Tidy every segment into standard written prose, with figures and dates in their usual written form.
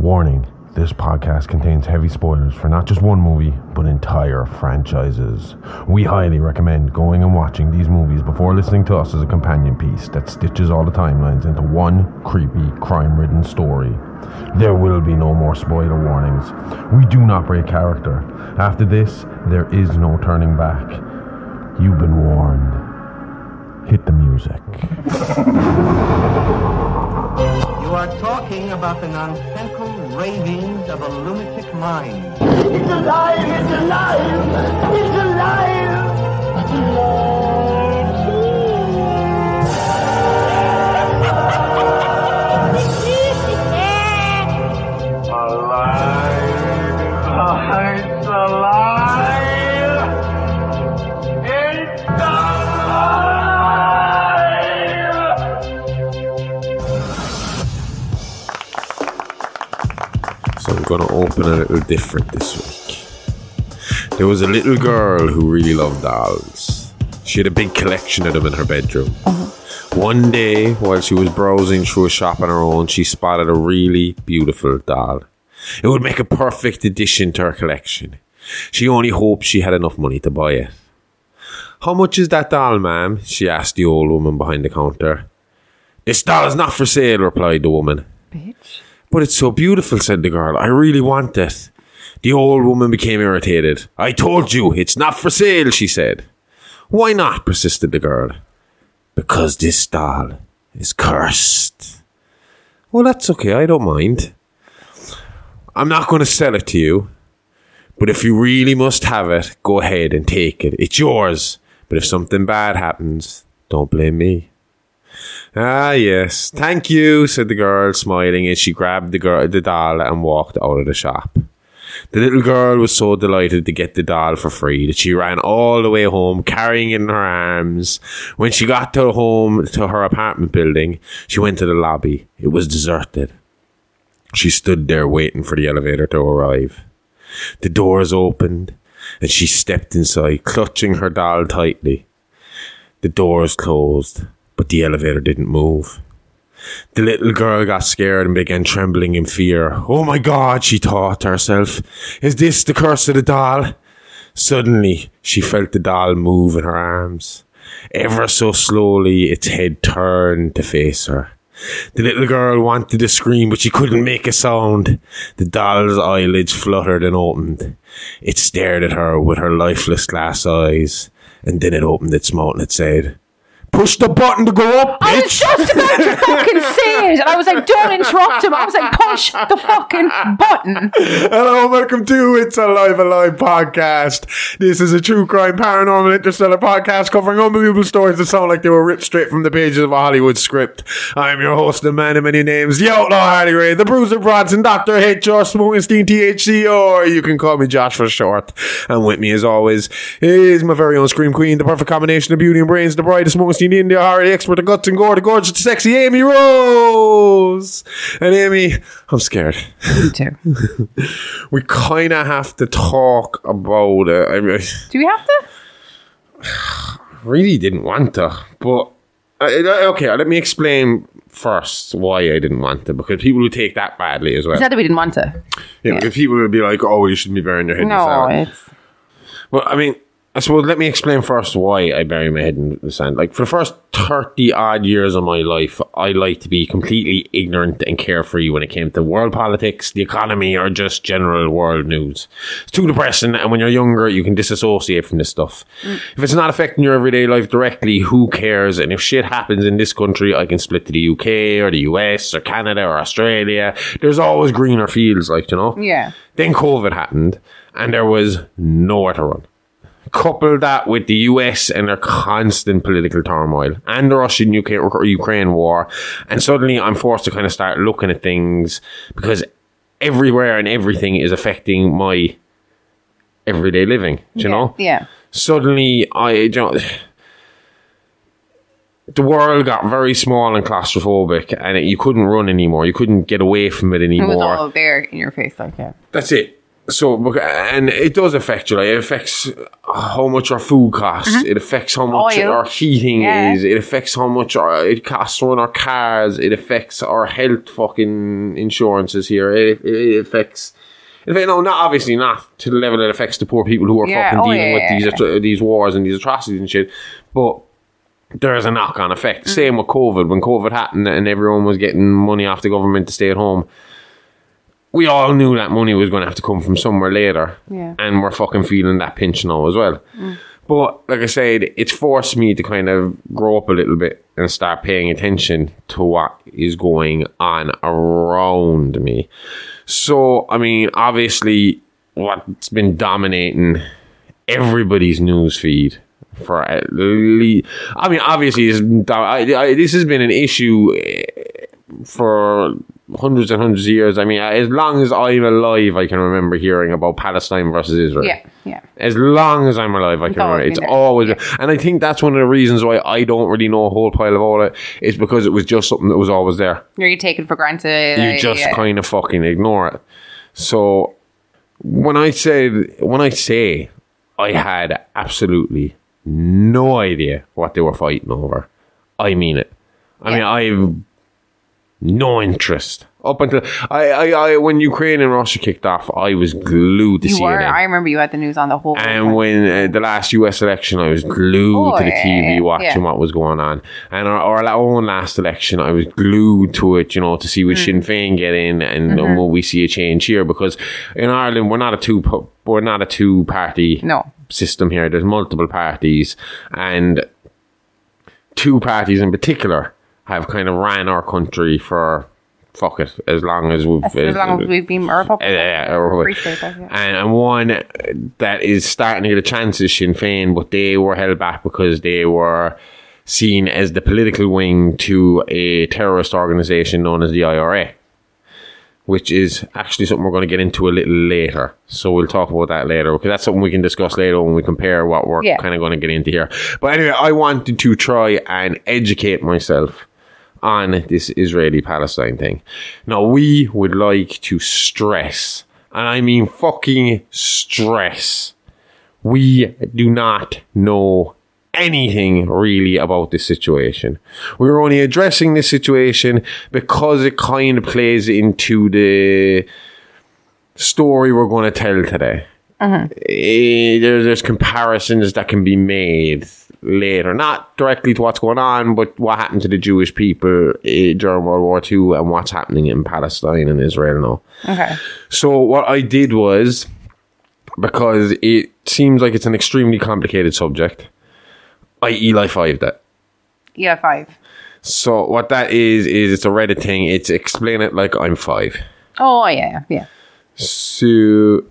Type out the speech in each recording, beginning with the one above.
Warning, this podcast contains heavy spoilers for not just one movie, but entire franchises. We highly recommend going and watching these movies before listening to us as a companion piece that stitches all the timelines into one creepy, crime-ridden story. There will be no more spoiler warnings. We do not break character. After this, there is no turning back. You've been warned. Hit the music. You are talking about the nonsensical ravings of a lunatic mind. It's alive! It's alive! It's alive! It's alive! It's So I'm going to open a little different this week. There was a little girl who really loved dolls. She had a big collection of them in her bedroom. One day, while she was browsing through a shop on her own, she spotted a really beautiful doll. It would make a perfect addition to her collection. She only hoped she had enough money to buy it. "How much is that doll, ma'am?" she asked the old woman behind the counter. "This doll is not for sale," replied the woman. Bitch. "But it's so beautiful," said the girl. "I really want it." The old woman became irritated. "I told you, it's not for sale," she said. "Why not?" persisted the girl. "Because this doll is cursed." "Well, that's okay, I don't mind. I'm not going to sell it to you. But if you really must have it, go ahead and take it. It's yours. But if something bad happens, don't blame me." "Ah, yes. Thank you," said the girl, smiling as she grabbed the doll and walked out of the shop. The little girl was so delighted to get the doll for free that she ran all the way home, carrying it in her arms. When she got to her apartment building, she went to the lobby. It was deserted. She stood there waiting for the elevator to arrive. The doors opened, and she stepped inside, clutching her doll tightly. The doors closed, but the elevator didn't move. The little girl got scared and began trembling in fear. "Oh my God," she thought to herself. "Is this the curse of the doll?" Suddenly, she felt the doll move in her arms. Ever so slowly, its head turned to face her. The little girl wanted to scream, but she couldn't make a sound. The doll's eyelids fluttered and opened. It stared at her with her lifeless glass eyes, and then it opened its mouth and it said, "Push the button to go up, bitch." I was just about to fucking say it. And I was like, don't interrupt him. I was like, push the fucking button. Hello, welcome to It's Alive podcast. This is a true crime, paranormal, interstellar podcast covering unbelievable stories that sound like they were ripped straight from the pages of a Hollywood script. I'm your host, the man of many names, the outlaw Harley Ray, the bruiser Bronson, Dr. H. or Smokenstein THC, or you can call me Josh for short. And with me, as always, is my very own Scream Queen, the perfect combination of beauty and brains, the bride of Smokenstein, the India horror, the expert of guts and gore, the gorgeous, the sexy Amy Rose. And Amy, I'm scared. Me too. We kind of have to talk about it. I mean, Do we have to? really didn't want to, but okay, let me explain first why I didn't want to, because people would take that badly as well. Is that we didn't want to? Yeah, because people would be like, "Oh, you shouldn't be burying your head in the No, sand." it's... Well, I mean, I suppose let me explain first why I bury my head in the sand. Like, for the first 30 odd years of my life, I like to be completely ignorant and carefree when it came to world politics, the economy, or just general world news. It's too depressing, and when you're younger, you can disassociate from this stuff. If it's not affecting your everyday life directly, who cares? And if shit happens in this country, I can split to the UK or the US or Canada or Australia. There's always greener fields, like, you know? Yeah. Then COVID happened, and there was nowhere to run. Couple that with the US and their constant political turmoil and the Russian-Ukraine war, and suddenly I'm forced to kind of start looking at things, because everywhere and everything is affecting my everyday living, you know? Yeah. Suddenly, the world got very small and claustrophobic, and you couldn't run anymore. You couldn't get away from it It anymore. was all there in your face, like, yeah. That's it. and it does affect you. Like, it affects how much our food costs. It affects how much Oil. our heating is. It affects how much it costs to run our cars. It affects our health fucking insurances here. It affects. No, not to the level it affects the poor people who are fucking dealing with these wars and these atrocities and shit. But there is a knock-on effect. Same with COVID. When COVID happened and everyone was getting money off the government to stay at home, we all knew that money was going to have to come from somewhere later. Yeah. And we're fucking feeling that pinch now as well. But like I said, it's forced me to kind of grow up a little bit and start paying attention to what is going on around me. So, I mean, obviously, what's been dominating everybody's news feed for at least... I mean, obviously, this has been an issue for hundreds and hundreds of years. I mean, as long as I'm alive, I can remember hearing about Palestine versus Israel. Yeah. As long as I'm alive, I can remember. It's always... And I think that's one of the reasons why I don't really know a whole pile about it. It's because it was just something that was always there. You take it for granted. You just kind of fucking ignore it. So, when I say I had absolutely no idea what they were fighting over, I mean it. I mean, I've no interest. Up until when Ukraine and Russia kicked off, I was glued to CNN. I remember you had the news on the whole. And when the last US election, I was glued to the TV watching what was going on. And our own last election, I was glued to it, you know, to see would Sinn Féin get in and will we see a change here? Because in Ireland, we're not a two-party system here. There's multiple parties, and two parties in particular have kind of ran our country for as long as we've been a Republican. And one that is starting to get a chance is Sinn Féin, but they were held back because they were seen as the political wing to a terrorist organisation known as the IRA, which is actually something we're going to get into a little later. So we'll talk about that later, because that's something we can discuss later when we compare what we're kind of going to get into here. But anyway, I wanted to try and educate myself on this Israeli-Palestine thing. Now, we would like to stress, and I mean fucking stress, we do not know anything really about this situation. We're only addressing this situation because it kind of plays into the story we're going to tell today. There's comparisons that can be made later, not directly to what's going on, but what happened to the Jewish people during World War II and what's happening in Palestine and Israel now. Okay. So what I did was, because it seems like it's an extremely complicated subject, I Eli 5'd it. Eli 5. So what that is it's a Reddit thing. It's explain it like I'm 5. Oh, yeah. So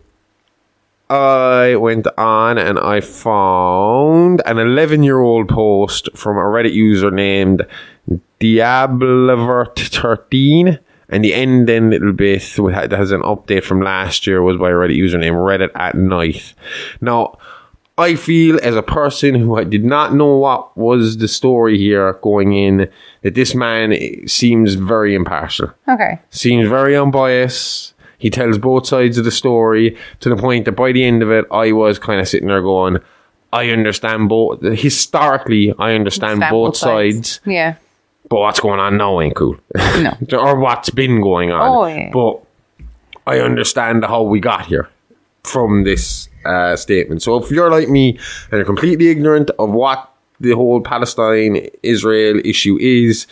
I went on and I found an 11-year-old post from a Reddit user named Diablovert13, and the ending little bit that has an update from last year was by a Reddit user named Reddit at Night. Now, I feel as a person who did not know what was the story here going in, that this man seems very impartial. Okay. Seems very unbiased. He tells both sides of the story to the point that by the end of it, I was kind of sitting there going, I understand both. Historically, I understand both sides. Yeah. But what's going on now ain't cool. No. Or what's been going on. Oh, yeah. But I understand how we got here from this statement. So if you're like me and you're completely ignorant of what the whole Palestine-Israel issue is,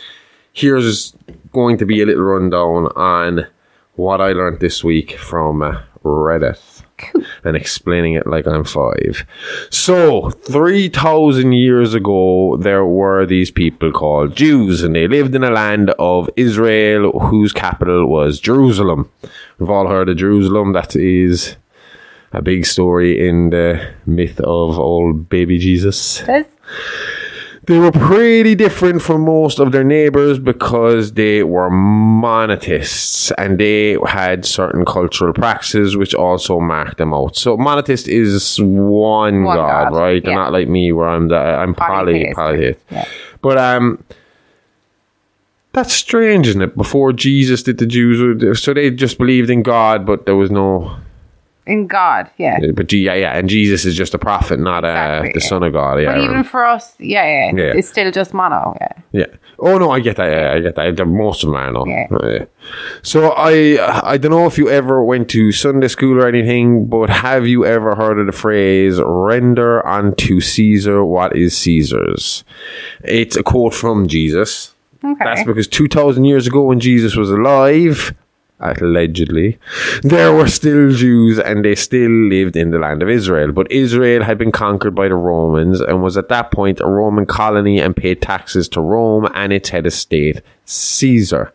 here's going to be a little rundown on what I learned this week from Reddit. Cool. And explaining it like I'm 5. So, 3,000 years ago, there were these people called Jews, and they lived in a land of Israel whose capital was Jerusalem. We've all heard of Jerusalem. That is a big story in the myth of old baby Jesus. They were pretty different from most of their neighbors because they were monotheists and they had certain cultural practices which also marked them out. So monotheist is one God, right? Yeah. They're not like me where I'm polytheist. Yeah. But that's strange, isn't it? Before Jesus did the Jews, so they just believed in God, but there was no In God, yeah. But and Jesus is just a prophet, not the son of God. Yeah. But even for us, it's still just mono. Yeah. Yeah. Oh no, I get that. Yeah, I get that. Most of them are, no. Yeah. So I don't know if you ever went to Sunday school or anything, but have you ever heard of the phrase "render unto Caesar what is Caesar's"? It's a quote from Jesus. Okay. That's because 2,000 years ago, when Jesus was alive, allegedly, there were still Jews and they still lived in the land of Israel. But Israel had been conquered by the Romans and was at that point a Roman colony and paid taxes to Rome and its head of state, Caesar.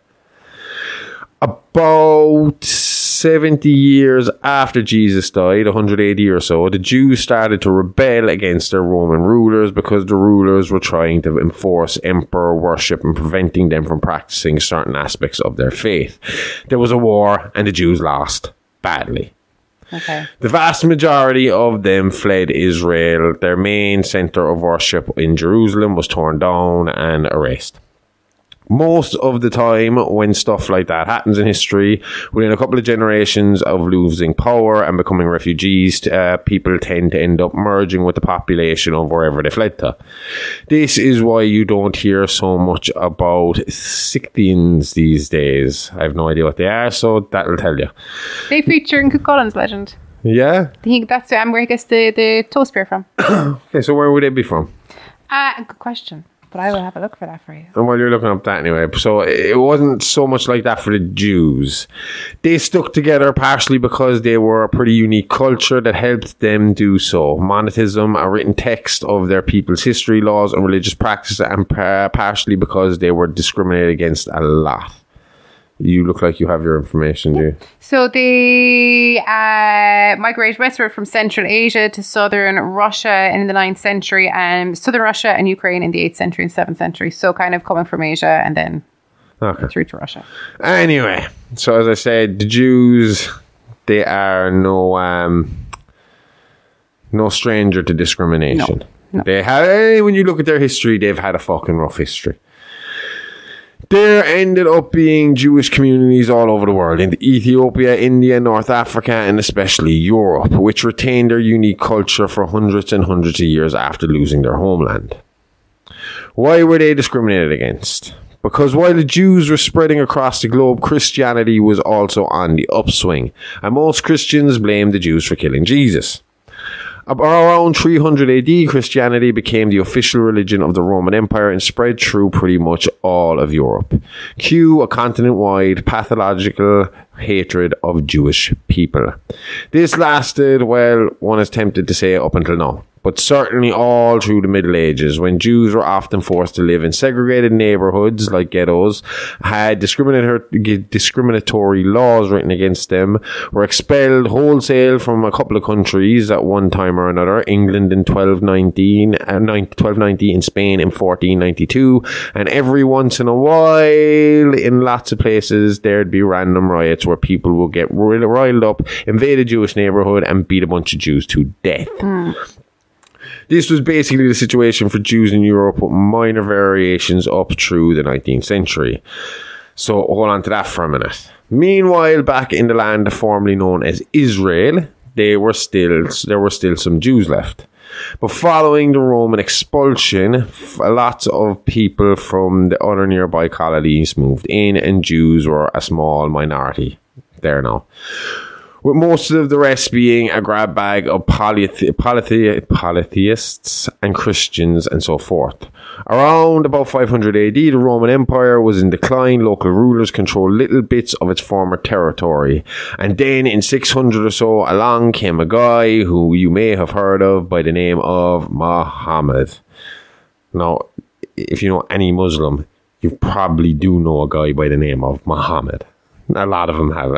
About 70 years after Jesus died, 180 or so, the Jews started to rebel against their Roman rulers because the rulers were trying to enforce emperor worship and preventing them from practicing certain aspects of their faith. There was a war and the Jews lost badly. Okay. The vast majority of them fled Israel. Their main center of worship in Jerusalem was torn down and erased. Most of the time when stuff like that happens in history, within a couple of generations of losing power and becoming refugees, people tend to end up merging with the population of wherever they fled to. This is why you don't hear so much about sixties these days. I have no idea what they are, so that'll tell you. They feature in Cullen's legend. Yeah? I think that's where I guess the toe spear from. Okay, so where would they be from? Good question. But I will have a look for that for you. And while you're looking up that anyway, so it wasn't so much like that for the Jews. They stuck together partially because they were a pretty unique culture that helped them do so. Monotheism, a written text of their people's history, laws and religious practices, and partially because they were discriminated against a lot. You look like you have your information, do you? So they migrated westward from Central Asia to southern Russia in the 9th century, and southern Russia and Ukraine in the 8th century and 7th century. So kind of coming from Asia and then through to Russia. Anyway, so as I said, the Jews, they are no stranger to discrimination. No. They have, when you look at their history, they've had a fucking rough history. There ended up being Jewish communities all over the world, in Ethiopia, India, North Africa, and especially Europe, which retained their unique culture for hundreds and hundreds of years after losing their homeland. Why were they discriminated against? Because while the Jews were spreading across the globe, Christianity was also on the upswing, and most Christians blamed the Jews for killing Jesus. Around 300 AD, Christianity became the official religion of the Roman Empire and spread through pretty much all of Europe. Cue a continent-wide pathological hatred of Jewish people. This lasted, well, one is tempted to say up until now, but certainly all through the Middle Ages, when Jews were often forced to live in segregated neighborhoods like ghettos, had discriminatory laws written against them, were expelled wholesale from a couple of countries at one time or another, England in 1219, in Spain in 1492, and every once in a while, in lots of places, there'd be random riots where people would get riled up, invade a Jewish neighborhood, and beat a bunch of Jews to death. This was basically the situation for Jews in Europe, with minor variations up through the 19th century. So hold on to that for a minute. Meanwhile, back in the land formerly known as Israel, there were still some Jews left. But following the Roman expulsion, lots of people from the other nearby colonies moved in, and Jews were a small minority there now, with most of the rest being a grab bag of polytheists and Christians and so forth. Around about 500 AD, the Roman Empire was in decline. Local rulers controlled little bits of its former territory. And then in 600 or so, along came a guy who you may have heard of by the name of Muhammad. Now, if you know any Muslim, you probably do know a guy by the name of Muhammad. A lot of them have.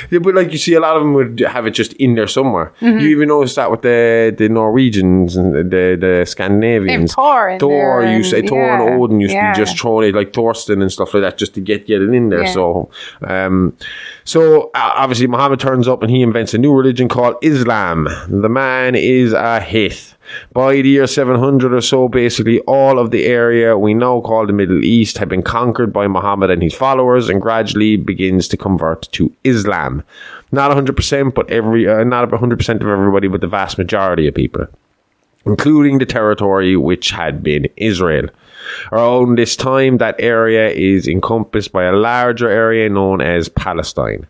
But like you see, a lot of them would have it just in there somewhere. Mm-hmm. You even notice that with the Norwegians and the Scandinavians. Thor in Thor there, used to, Thor and Odin used to be just thrown it, like Thorsten and stuff like that, just to get it in there. Yeah. So obviously Muhammad turns up and he invents a new religion called Islam. The man is a Hith. By the year 700 or so, basically all of the area we now call the Middle East had been conquered by Muhammad and his followers and gradually begins to convert to Islam. Not 100%, but not 100% of everybody, but the vast majority of people, including the territory which had been Israel. Around this time, that area is encompassed by a larger area known as Palestine.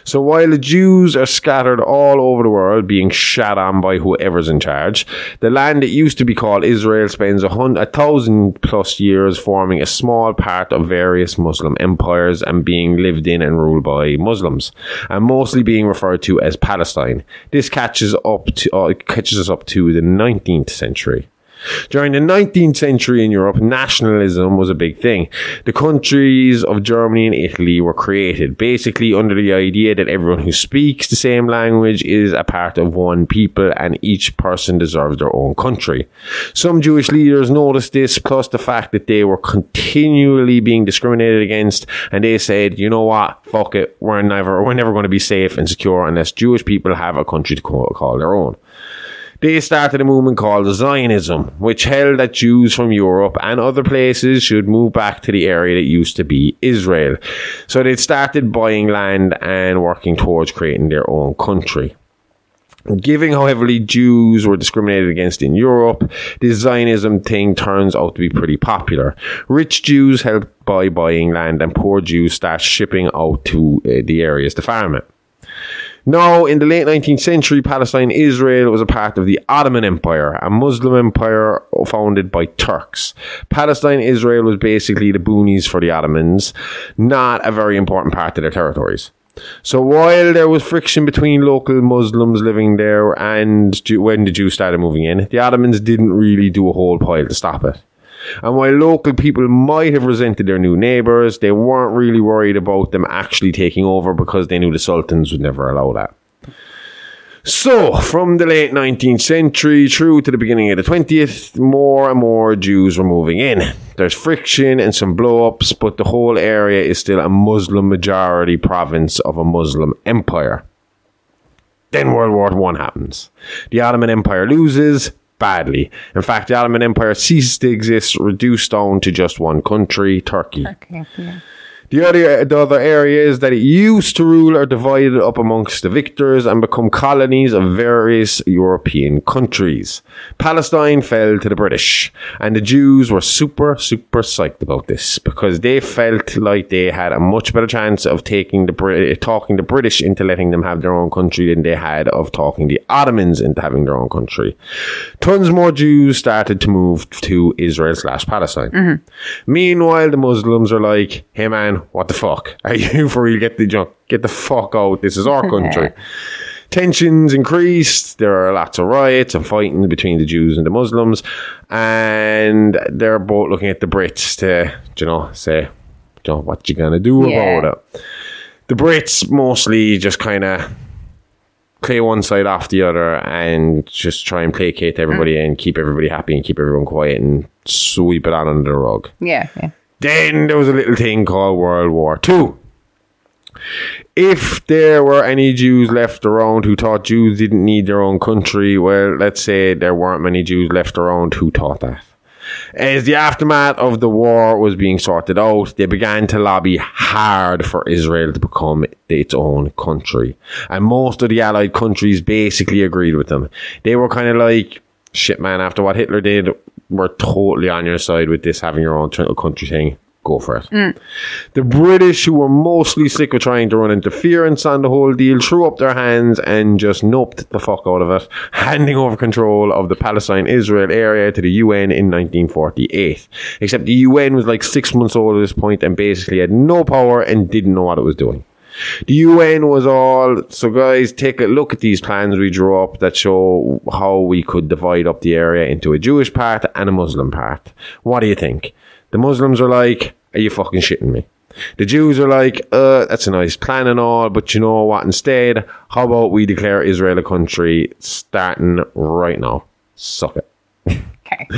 So while the Jews are scattered all over the world, being shat on by whoever's in charge, the land that used to be called Israel spends 1,000 plus years forming a small part of various Muslim empires and being lived in and ruled by Muslims, and mostly being referred to as Palestine. This catches us up to the 19th century. During the 19th century in Europe, nationalism was a big thing. The countries of Germany and Italy were created, basically under the idea that everyone who speaks the same language is a part of one people and each person deserves their own country. Some Jewish leaders noticed this, plus the fact that they were continually being discriminated against, and they said, you know what, fuck it, we're never going to be safe and secure unless Jewish people have a country to call their own. They started a movement called Zionism, which held that Jews from Europe and other places should move back to the area that used to be Israel. So they started buying land and working towards creating their own country. Given how heavily Jews were discriminated against in Europe, this Zionism thing turns out to be pretty popular. Rich Jews help by buying land and poor Jews start shipping out to the areas to farm it. Now, in the late 19th century, Palestine, Israel was a part of the Ottoman Empire, a Muslim empire founded by Turks. Palestine, Israel was basically the boonies for the Ottomans, not a very important part of their territories. So while there was friction between local Muslims living there and when the Jews started moving in, the Ottomans didn't really do a whole pile to stop it. And while local people might have resented their new neighbours, they weren't really worried about them actually taking over because they knew the sultans would never allow that. So, from the late 19th century through to the beginning of the 20th, more and more Jews were moving in. There's friction and some blow-ups, but the whole area is still a Muslim majority province of a Muslim empire. Then World War I happens. The Ottoman Empire loses badly. In fact, the Ottoman Empire ceases to exist, reduced down to just one country, Turkey. Yeah. The other areas that it used to rule are divided up amongst the victors and become colonies of various European countries. Palestine fell to the British, and the Jews were super psyched about this because they felt like they had a much better chance of talking the British into letting them have their own country than they had of talking the Ottomans into having their own country. Tons more Jews started to move to Israel/Palestine. Mm-hmm. Meanwhile, the Muslims are like, hey man, what the fuck? Are you for real? Get the fuck out. This is our country. Tensions increased. There are lots of riots and fighting between the Jews and the Muslims. And they're both looking at the Brits to, say, what you gonna do about it? The Brits mostly just kind of play one side off the other and just try and placate everybody and keep everybody happy and keep everyone quiet and sweep it on under the rug. Yeah. Then there was a little thing called World War II. If there were any Jews left around who thought Jews didn't need their own country, well, let's say there weren't many Jews left around who thought that. As the aftermath of the war was being sorted out, they began to lobby hard for Israel to become its own country. And most of the Allied countries basically agreed with them. They were kind of like, shit man, after what Hitler did, we're totally on your side with this having your own country thing. Go for it. The British, who were mostly sick of trying to run interference on the whole deal, threw up their hands and just noped the fuck out of it, handing over control of the Palestine-Israel area to the UN in 1948. Except the UN was like 6 months old at this point and basically had no power and didn't know what it was doing. The UN was all, so guys, take a look at these plans we drew up that show how we could divide up the area into a Jewish part and a Muslim part. What do you think? The Muslims are like, are you fucking shitting me? The Jews are like, that's a nice plan and all, but you know what, instead, how about we declare Israel a country starting right now? Suck it. Okay.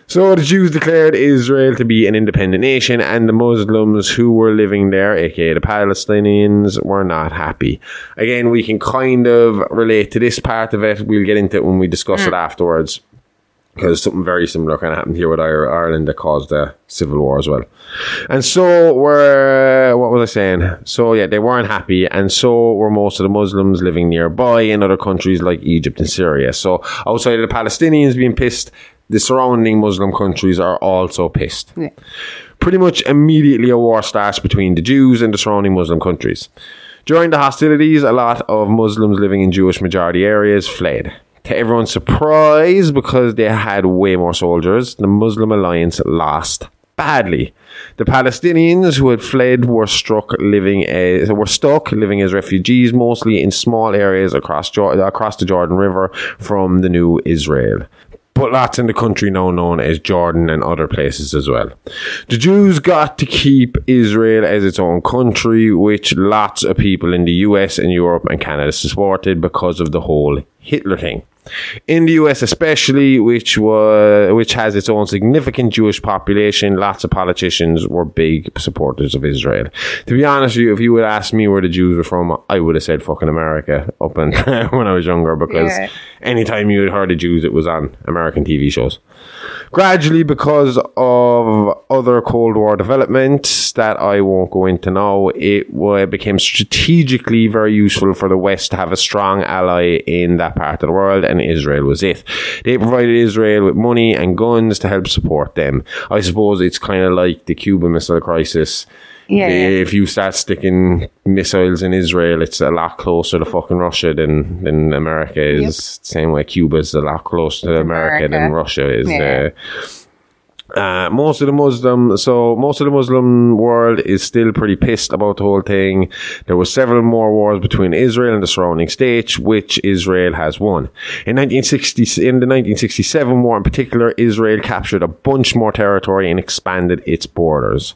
So the Jews declared Israel to be an independent nation, and the Muslims who were living there, aka the Palestinians, were not happy. Again, we can kind of relate to this part of it. We'll get into it when we discuss it afterwards. because something very similar kind of happened here with Ireland that caused the civil war as well. And so what was I saying? So yeah, they weren't happy, and so were most of the Muslims living nearby in other countries like Egypt and Syria. So outside of the Palestinians being pissed, the surrounding Muslim countries are also pissed. Yeah. Pretty much immediately a war starts between the Jews and the surrounding Muslim countries. During the hostilities, a lot of Muslims living in Jewish majority areas fled. To everyone's surprise, because they had way more soldiers, the Muslim alliance lost badly. The Palestinians who had fled were stuck living as refugees, mostly in small areas across the Jordan River from the new Israel. But lots in the country now known as Jordan and other places as well. The Jews got to keep Israel as its own country, which lots of people in the US and Europe and Canada supported because of the whole Hitler thing. In the US especially, which has its own significant Jewish population, lots of politicians were big supporters of Israel. To be honest with you, if you would ask me where the Jews were from, I would have said fucking America up and when I was younger, because anytime you had heard of Jews, it was on American TV shows. Gradually, because of other Cold War developments that I won't go into now, it became strategically very useful for the West to have a strong ally in that part of the world, and Israel was it. They provided Israel with money and guns to help support them. I suppose it's kind of like the Cuban Missile Crisis. If you start sticking missiles in Israel, it's a lot closer to fucking Russia than America is. Same way Cuba's a lot closer to America than Russia is. Most of the Muslim world is still pretty pissed about the whole thing. There were several more wars between Israel and the surrounding states, which Israel has won. In the 1967 war in particular, Israel captured a bunch more territory and expanded its borders.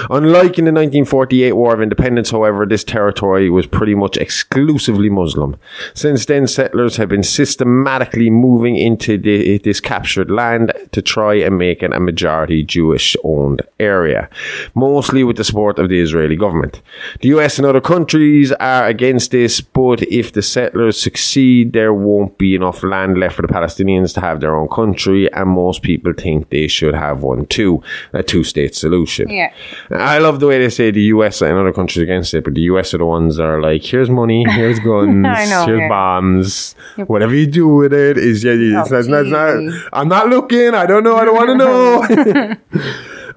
Unlike in the 1948 War of Independence, however, this territory was pretty much exclusively Muslim. Since then, settlers have been systematically moving into this captured land to try and make it a majority Jewish-owned area, mostly with the support of the Israeli government. The US and other countries are against this, but if the settlers succeed, there won't be enough land left for the Palestinians to have their own country, and most people think they should have one too, a two-state solution. Yeah. I love the way they say the US and other countries against it, but the US are the ones that are like, here's money, here's guns, here's bombs. Whatever you do with it is, I'm not looking, I don't know, I don't want to know.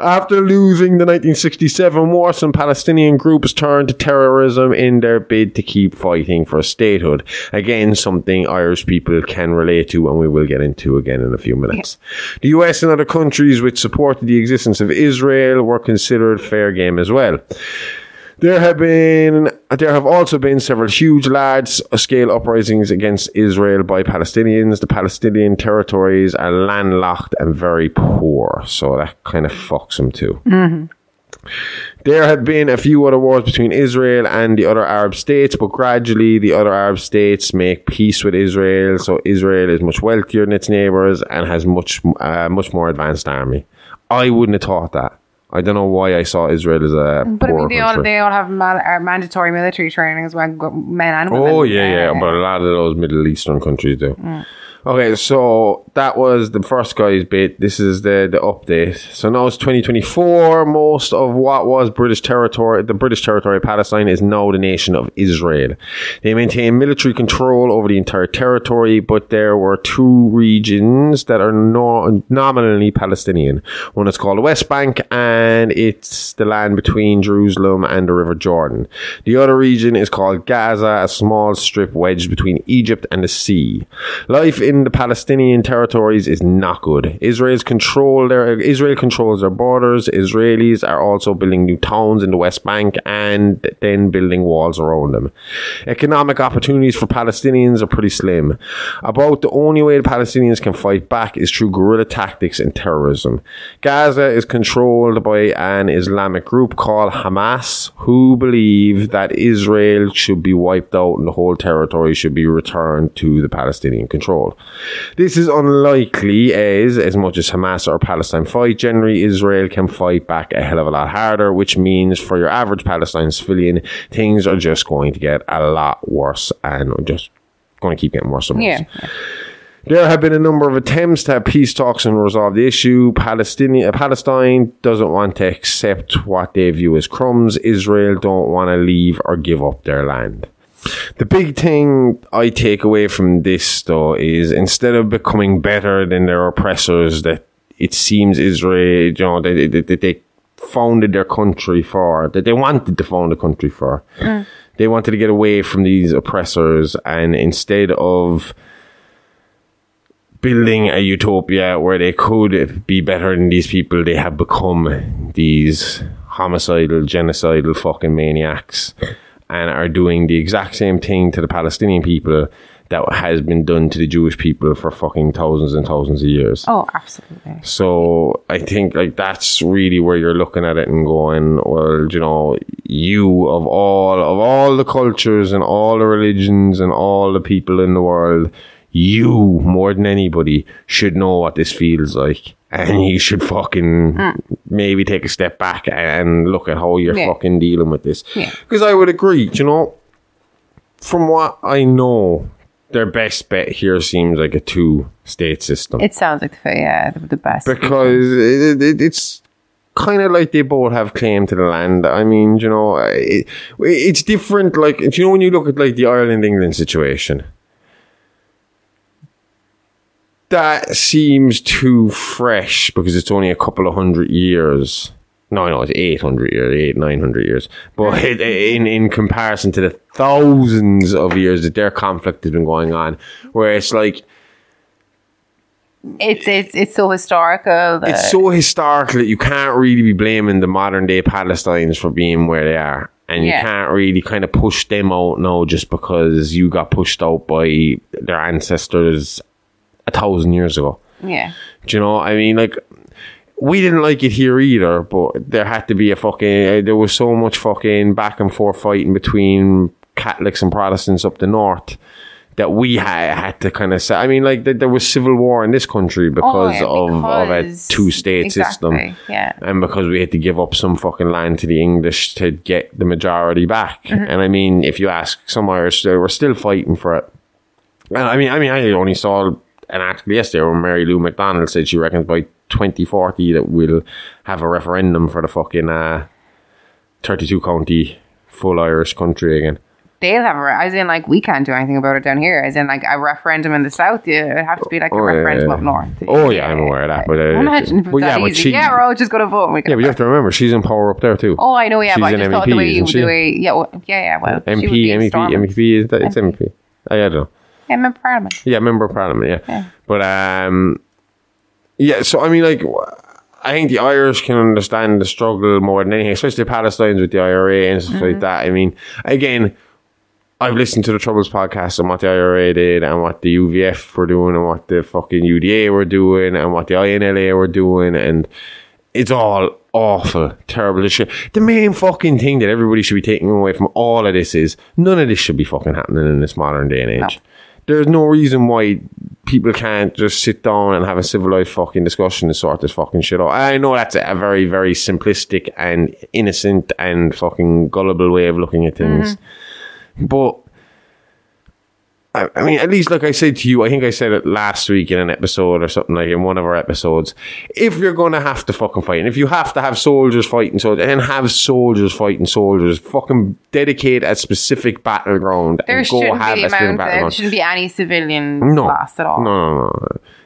After losing the 1967 war, some Palestinian groups turned to terrorism in their bid to keep fighting for statehood. Again, something Irish people can relate to, and we will get into again in a few minutes. Yeah. The US and other countries which supported the existence of Israel were considered fair game as well. There have also been several huge large-scale uprisings against Israel by Palestinians. The Palestinian territories are landlocked and very poor, so that kind of fucks them too. Mm-hmm. There have been a few other wars between Israel and the other Arab states, but gradually the other Arab states make peace with Israel, so Israel is much wealthier than its neighbours and has much more advanced army. I wouldn't have thought that. I don't know why I saw Israel as a poor country. They all have mandatory military training as well, men and women. Oh, yeah, but a lot of those Middle Eastern countries do. Mm. Okay, so that was the first guy's bit. This is the update. So now it's 2024. Most of what was British territory, the British territory of Palestine, is now the nation of Israel. They maintain military control over the entire territory, but there were two regions that are nominally Palestinian. One is called the West Bank, and it's the land between Jerusalem and the River Jordan. The other region is called Gaza, a small strip wedged between Egypt and the sea. Life in the Palestinian territories is not good. Israel controls their borders. Israelis are also building new towns in the West Bank and then building walls around them. Economic opportunities for Palestinians are pretty slim. About the only way the Palestinians can fight back is through guerrilla tactics and terrorism. Gaza is controlled by an Islamic group called Hamas, who believe that Israel should be wiped out and the whole territory should be returned to the Palestinian control. This is unlikely as much as Hamas or Palestine fight, generally Israel can fight back a hell of a lot harder, which means for your average Palestine civilian, things are just going to get a lot worse and just going to keep getting worse and worse. Yeah. There have been a number of attempts to have peace talks and resolve the issue. Palestine doesn't want to accept what they view as crumbs. Israel don't want to leave or give up their land. The big thing I take away from this, though, is instead of becoming better than their oppressors, that it seems Israel, they founded their country for, that they wanted to found a country for. They wanted to get away from these oppressors, and instead of building a utopia where they could be better than these people, they have become these homicidal, genocidal fucking maniacs and are doing the exact same thing to the Palestinian people that has been done to the Jewish people for fucking thousands and thousands of years. Oh, absolutely. So I think like that's really where you're looking at it and going, well, you of all the cultures and all the religions and all the people in the world, you more than anybody should know what this feels like, and you should fucking maybe take a step back and look at how you're fucking dealing with this. Because I would agree, from what I know, their best bet here seems like a 2-state system. It sounds like the best. Because it's kind of like they both have claim to the land. I mean, it's different. Like, when you look at like the Ireland-England situation, that seems too fresh because it's only a couple of 100 years. No, it's 800 years, 900 years. But in comparison to the thousands of years that their conflict has been going on, where it's like, it's so historical. It's so historical that you can't really be blaming the modern day Palestinians for being where they are. And you can't really kind of push them out now just because you got pushed out by their ancestors 1,000 years ago. Yeah. Do you know? I mean, like, we didn't like it here either, but there had to be there was so much fucking back and forth fighting between Catholics and Protestants up the north that we had to kind of say, I mean, like, there was civil war in this country because of a 2-state system. Yeah. And because we had to give up some fucking land to the English to get the majority back. And I mean, if you ask some Irish, they were still fighting for it. And I mean, I only saw an article yesterday where Mary Lou McDonald said she reckons by 2040 that we'll have a referendum for the fucking 32 county full Irish country again. They'll have as in like we can't do anything about it down here. As in like a referendum in the south, it would have to be like a referendum up north. Oh yeah, I'm aware of that. But imagine if it was that easy. We're all just going to vote. And but you have to remember she's in power up there too. Oh, I know. Yeah, she's but I just thought the way you do it. Yeah, well, MP is that? It's MP. I don't know. Yeah, member of parliament. Yeah, member of parliament. Yeah. But so I mean, like, I think the Irish can understand the struggle more than anything, especially the Palestinians with the IRA and stuff like that. I mean, again, I've listened to the Troubles podcast and what the IRA did and what the UVF were doing and what the fucking UDA were doing and what the INLA were doing, and it's all awful, terrible shit. The main fucking thing that everybody should be taking away from all of this is none of this should be fucking happening in this modern day and age. No. There's no reason why people can't just sit down and have a civilized fucking discussion and sort this fucking shit out. I know that's a very, very simplistic and innocent and fucking gullible way of looking at things. But I mean, at least like I said to you, I think I said it last week in an episode or something, like in one of our episodes, if you're going to have to fucking fight, and if you have to have soldiers fighting soldiers, and have soldiers fighting soldiers, fucking dedicate a specific battleground and go have a specific battleground. There shouldn't be any civilian loss at all. No.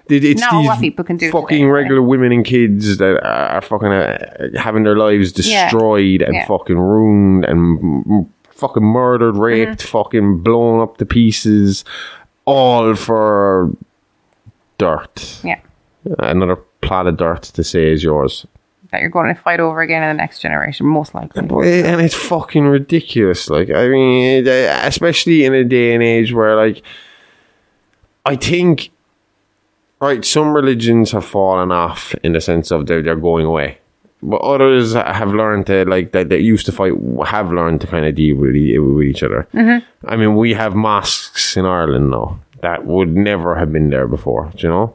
It's not these what people can do fucking today, regular women and kids that are fucking having their lives destroyed and fucking ruined and fucking murdered, raped, fucking blown up to pieces, all for dirt. Yeah. Another plot of dirt to say is yours. That you're going to fight over again in the next generation, most likely. And it's fucking ridiculous. Like, I mean, especially in a day and age where, like, I think, right, some religions have fallen off in the sense of they're going away. But others have learned to, like, that used to fight, have learned to kind of deal with each other. I mean, we have mosques in Ireland now that would never have been there before, do you know?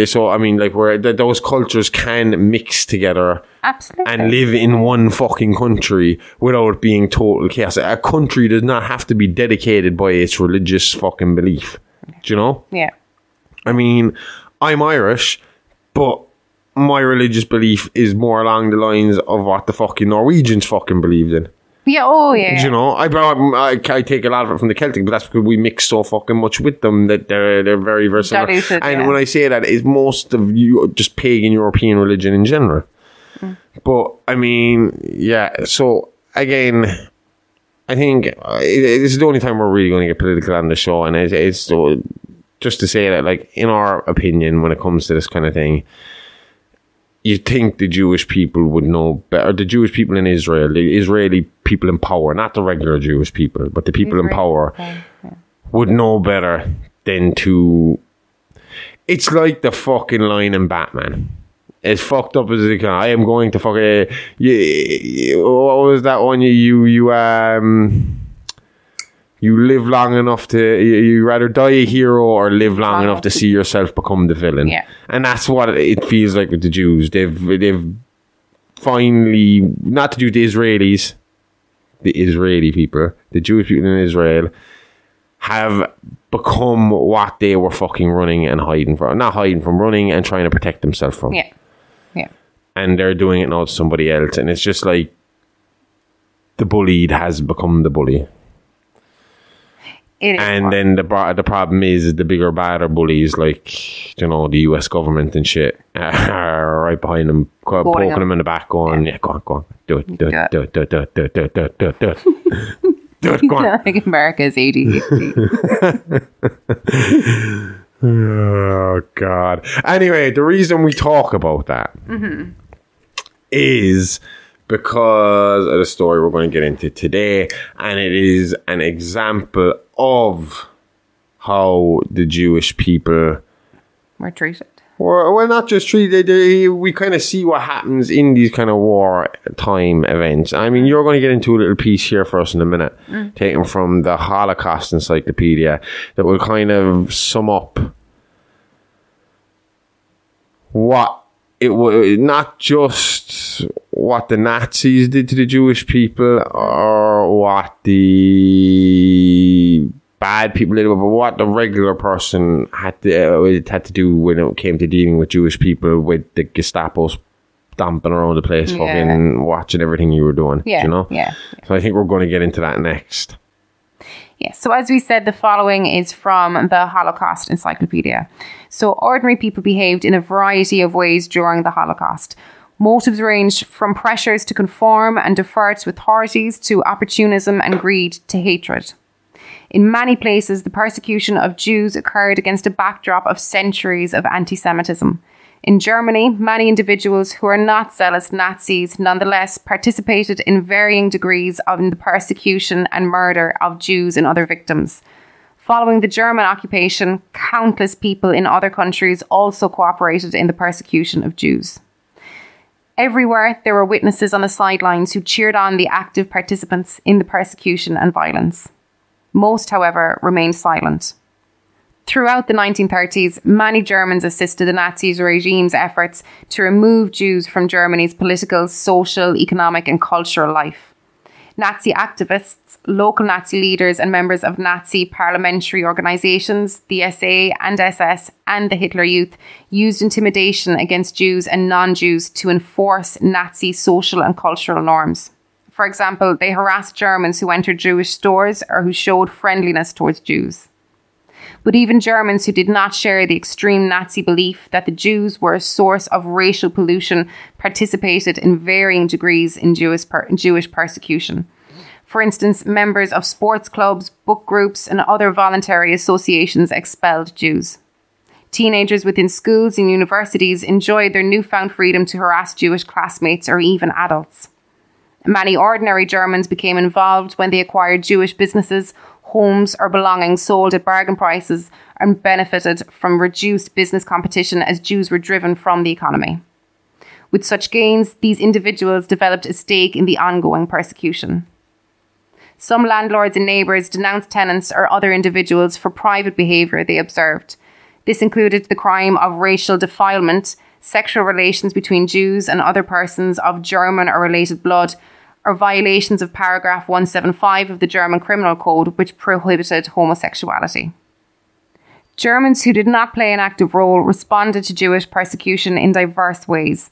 So, I mean, like, where those cultures can mix together. Absolutely. And live in one fucking country without being total chaos. A country does not have to be dedicated by its religious fucking belief. Do you know? Yeah. I mean, I'm Irish, but my religious belief is more along the lines of what the fucking Norwegians fucking believed in. Yeah, oh yeah. You know, I take a lot of it from the Celtic, but that's because we mix so fucking much with them that they're very, very similar. Diluted, and yeah. when I say that, it's most of just pagan European religion in general. But, I mean, yeah, so, again, I think this is the only time we're really going to get political on the show, and it's so, just to say that, like, in our opinion, when it comes to this kind of thing, you think the Jewish people would know better. The Jewish people in Israel, the Israeli people in power, not the regular Jewish people, but the people in power would know better than to... It's like the fucking line in Batman. As fucked up as it can. I am going to fucking... what was that one? You live long enough to... You rather die a hero or live long enough to see yourself become the villain. Yeah. And that's what it feels like with the Jews. They've finally... Not to do with the Israelis. The Israeli people. The Jewish people in Israel have become what they were fucking running and hiding from. Not hiding from, running and trying to protect themselves from. Yeah. Yeah. And they're doing it now to somebody else. And it's just like... The bullied has become the bully. It is and hard. then the problem is the bigger, badder bullies, like, you know, the US government and shit, are right behind them, poking them in the back, going, yeah, go on, do it. Do it, go on. I think America's ADHD. Oh, God. Anyway, the reason we talk about that is because of the story we're going to get into today, and it is an example of how the Jewish people We're treated. well, not just treated. We kind of see what happens in these kind of wartime events. I mean, you're going to get into a little piece here for us in a minute, taken from the Holocaust Encyclopedia, that will kind of sum up what it was, not just what the Nazis did to the Jewish people or what the bad people did, but what the regular person had to do when it came to dealing with Jewish people, with the Gestapo stomping around the place, fucking watching everything you were doing. Yeah, you know? yeah. So I think we're going to get into that next. Yes, so as we said, the following is from the Holocaust Encyclopedia. So ordinary people behaved in a variety of ways during the Holocaust. Motives ranged from pressures to conform and defer to authorities, to opportunism and greed, to hatred. In many places, the persecution of Jews occurred against a backdrop of centuries of anti-Semitism. In Germany, many individuals who are not zealous Nazis nonetheless participated in varying degrees in the persecution and murder of Jews and other victims. Following the German occupation, countless people in other countries also cooperated in the persecution of Jews. Everywhere, there were witnesses on the sidelines who cheered on the active participants in the persecution and violence. Most, however, remained silent. Throughout the 1930s, many Germans assisted the Nazi regime's efforts to remove Jews from Germany's political, social, economic and cultural life. Nazi activists, local Nazi leaders and members of Nazi parliamentary organisations, the SA and SS and the Hitler Youth used intimidation against Jews and non-Jews to enforce Nazi social and cultural norms. For example, they harassed Germans who entered Jewish stores or who showed friendliness towards Jews. But even Germans who did not share the extreme Nazi belief that the Jews were a source of racial pollution participated in varying degrees in Jewish persecution. For instance, members of sports clubs, book groups, and other voluntary associations expelled Jews. Teenagers within schools and universities enjoyed their newfound freedom to harass Jewish classmates or even adults. Many ordinary Germans became involved when they acquired Jewish businesses, homes or belongings sold at bargain prices, and benefited from reduced business competition as Jews were driven from the economy. With such gains, these individuals developed a stake in the ongoing persecution. Some landlords and neighbours denounced tenants or other individuals for private behaviour they observed. This included the crime of racial defilement, sexual relations between Jews and other persons of German or related blood, or violations of paragraph 175 of the German Criminal Code, which prohibited homosexuality. Germans who did not play an active role responded to Jewish persecution in diverse ways.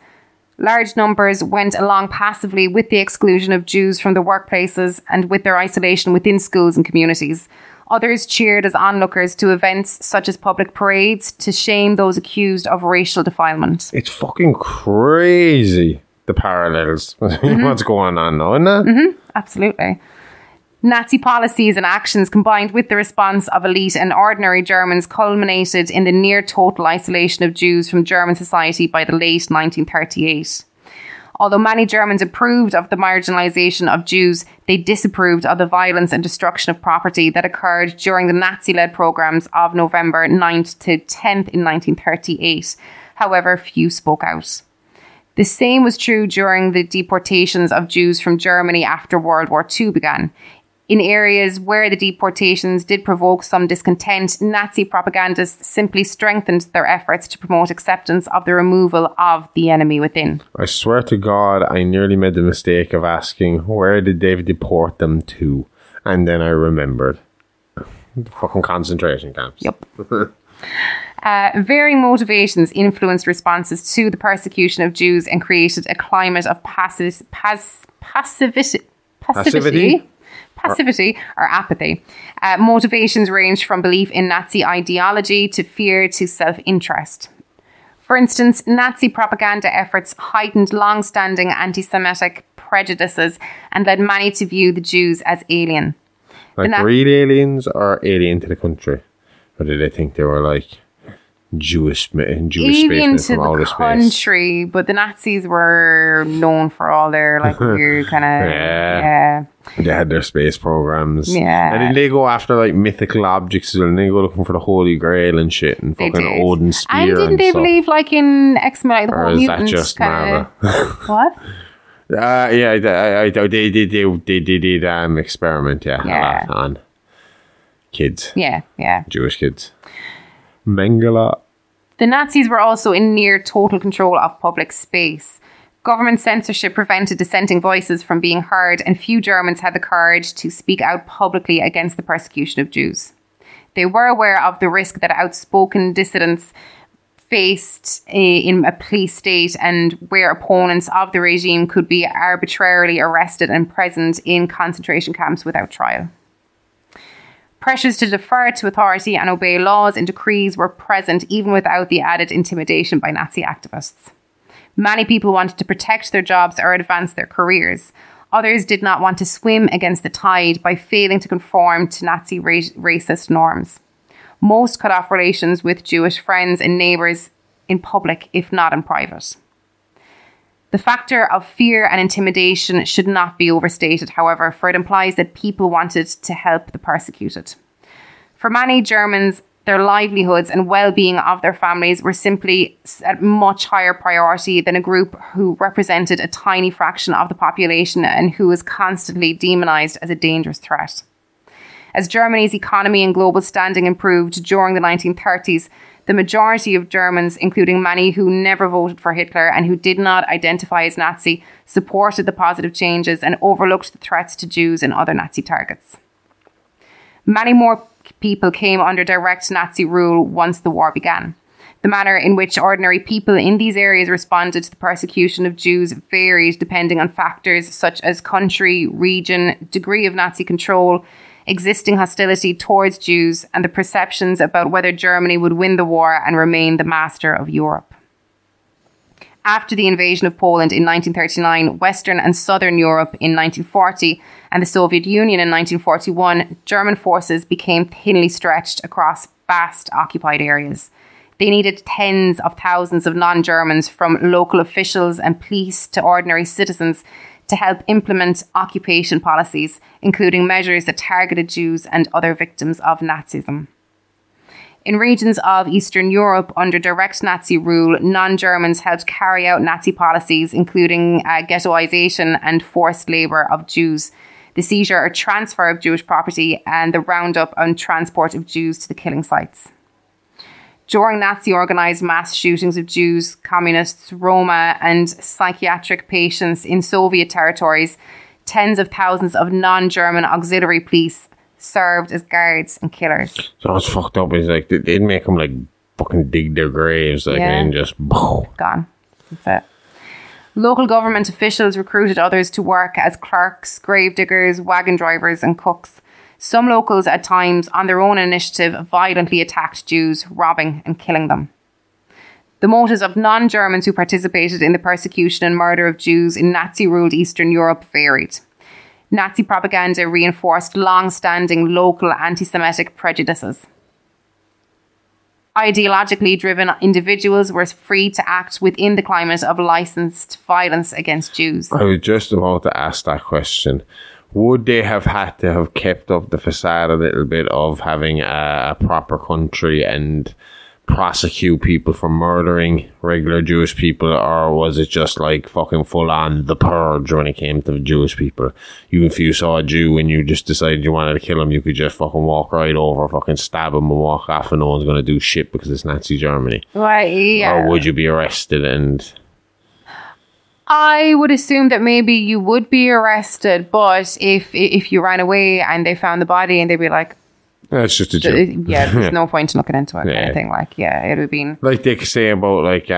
Large numbers went along passively with the exclusion of Jews from the workplaces and with their isolation within schools and communities. Others cheered as onlookers to events such as public parades to shame those accused of racial defilement. It's fucking crazy, the parallels. What's going on now, isn't it? Absolutely. Nazi policies and actions combined with the response of elite and ordinary Germans culminated in the near total isolation of Jews from German society by the late 1938. Although many Germans approved of the marginalisation of Jews, they disapproved of the violence and destruction of property that occurred during the Nazi-led programmes of November 9th to 10th in 1938. However, few spoke out. The same was true during the deportations of Jews from Germany after World War II began. In areas where the deportations did provoke some discontent, Nazi propagandists simply strengthened their efforts to promote acceptance of the removal of the enemy within. I swear to God, I nearly made the mistake of asking, where did they deport them to? And then I remembered. The fucking concentration camps. Yep. Varying motivations influenced responses to the persecution of Jews and created a climate of passivity or apathy. Motivations ranged from belief in Nazi ideology to fear to self-interest. For instance, Nazi propaganda efforts heightened long-standing anti-Semitic prejudices and led many to view the Jews as alien. Like real aliens or alien to the country? Or did they think they were like Jewish alien spacemen to from outer the space? country, but the Nazis were known for all their like weird kind of They had their space programs. Yeah. And then they go after like mythical objects as well, and they go looking for the Holy Grail and shit and fucking Odin's spear and didn't they stuff. believe like in X-Men, like the Or whole is mutant that just kind Marvel? of what? They did experiment, a lot on kids. Yeah. Jewish kids. Mengele. The Nazis were also in near total control of public space. Government censorship prevented dissenting voices from being heard, and few Germans had the courage to speak out publicly against the persecution of Jews. They were aware of the risk that outspoken dissidents faced in a police state, and where opponents of the regime could be arbitrarily arrested and imprisoned in concentration camps without trial. Pressures to defer to authority and obey laws and decrees were present even without the added intimidation by Nazi activists. Many people wanted to protect their jobs or advance their careers. Others did not want to swim against the tide by failing to conform to Nazi racist norms. Most cut off relations with Jewish friends and neighbours in public, if not in private. The factor of fear and intimidation should not be overstated, however, for it implies that people wanted to help the persecuted. For many Germans, their livelihoods and well-being of their families were simply at much higher priority than a group who represented a tiny fraction of the population and who was constantly demonised as a dangerous threat. As Germany's economy and global standing improved during the 1930s, the majority of Germans, including many who never voted for Hitler and who did not identify as Nazi, supported the positive changes and overlooked the threats to Jews and other Nazi targets. Many more people came under direct Nazi rule once the war began. The manner in which ordinary people in these areas responded to the persecution of Jews varied depending on factors such as country, region, degree of Nazi control, existing hostility towards Jews, and the perceptions about whether Germany would win the war and remain the master of Europe. After the invasion of Poland in 1939, Western and Southern Europe in 1940, and the Soviet Union in 1941, German forces became thinly stretched across vast occupied areas. They needed tens of thousands of non-Germans, from local officials and police to ordinary citizens, to help implement occupation policies, including measures that targeted Jews and other victims of Nazism. In regions of Eastern Europe under direct Nazi rule, non-Germans helped carry out Nazi policies, including ghettoization and forced labour of Jews, the seizure or transfer of Jewish property, and the roundup and transport of Jews to the killing sites. During Nazi-organised mass shootings of Jews, communists, Roma and psychiatric patients in Soviet territories, tens of thousands of non-German auxiliary police served as guards and killers. So what's fucked up is like they'd make them like fucking dig their graves like and then just gone. That's it. Local government officials recruited others to work as clerks, grave diggers, wagon drivers and cooks. Some locals at times, on their own initiative, violently attacked Jews, robbing and killing them. The motives of non-Germans who participated in the persecution and murder of Jews in Nazi-ruled Eastern Europe varied. Nazi propaganda reinforced long-standing local anti-Semitic prejudices. Ideologically driven individuals were free to act within the climate of licensed violence against Jews. I was just about to ask that question. Would they have had to have kept up the facade a little bit of having a proper country and prosecute people for murdering regular Jewish people, or was it just like fucking full on the purge when it came to Jewish people? If you saw a Jew and you just decided you wanted to kill him, you could just fucking walk right over, fucking stab him and walk off, and no one's going to do shit because it's Nazi Germany. Right, yeah. Or would you be arrested? And I would assume that maybe you would be arrested, but if you ran away and they found the body and they'd be like, it's just a joke. Yeah, there's no point in looking into it or anything. Like, yeah, it would have been like they say about like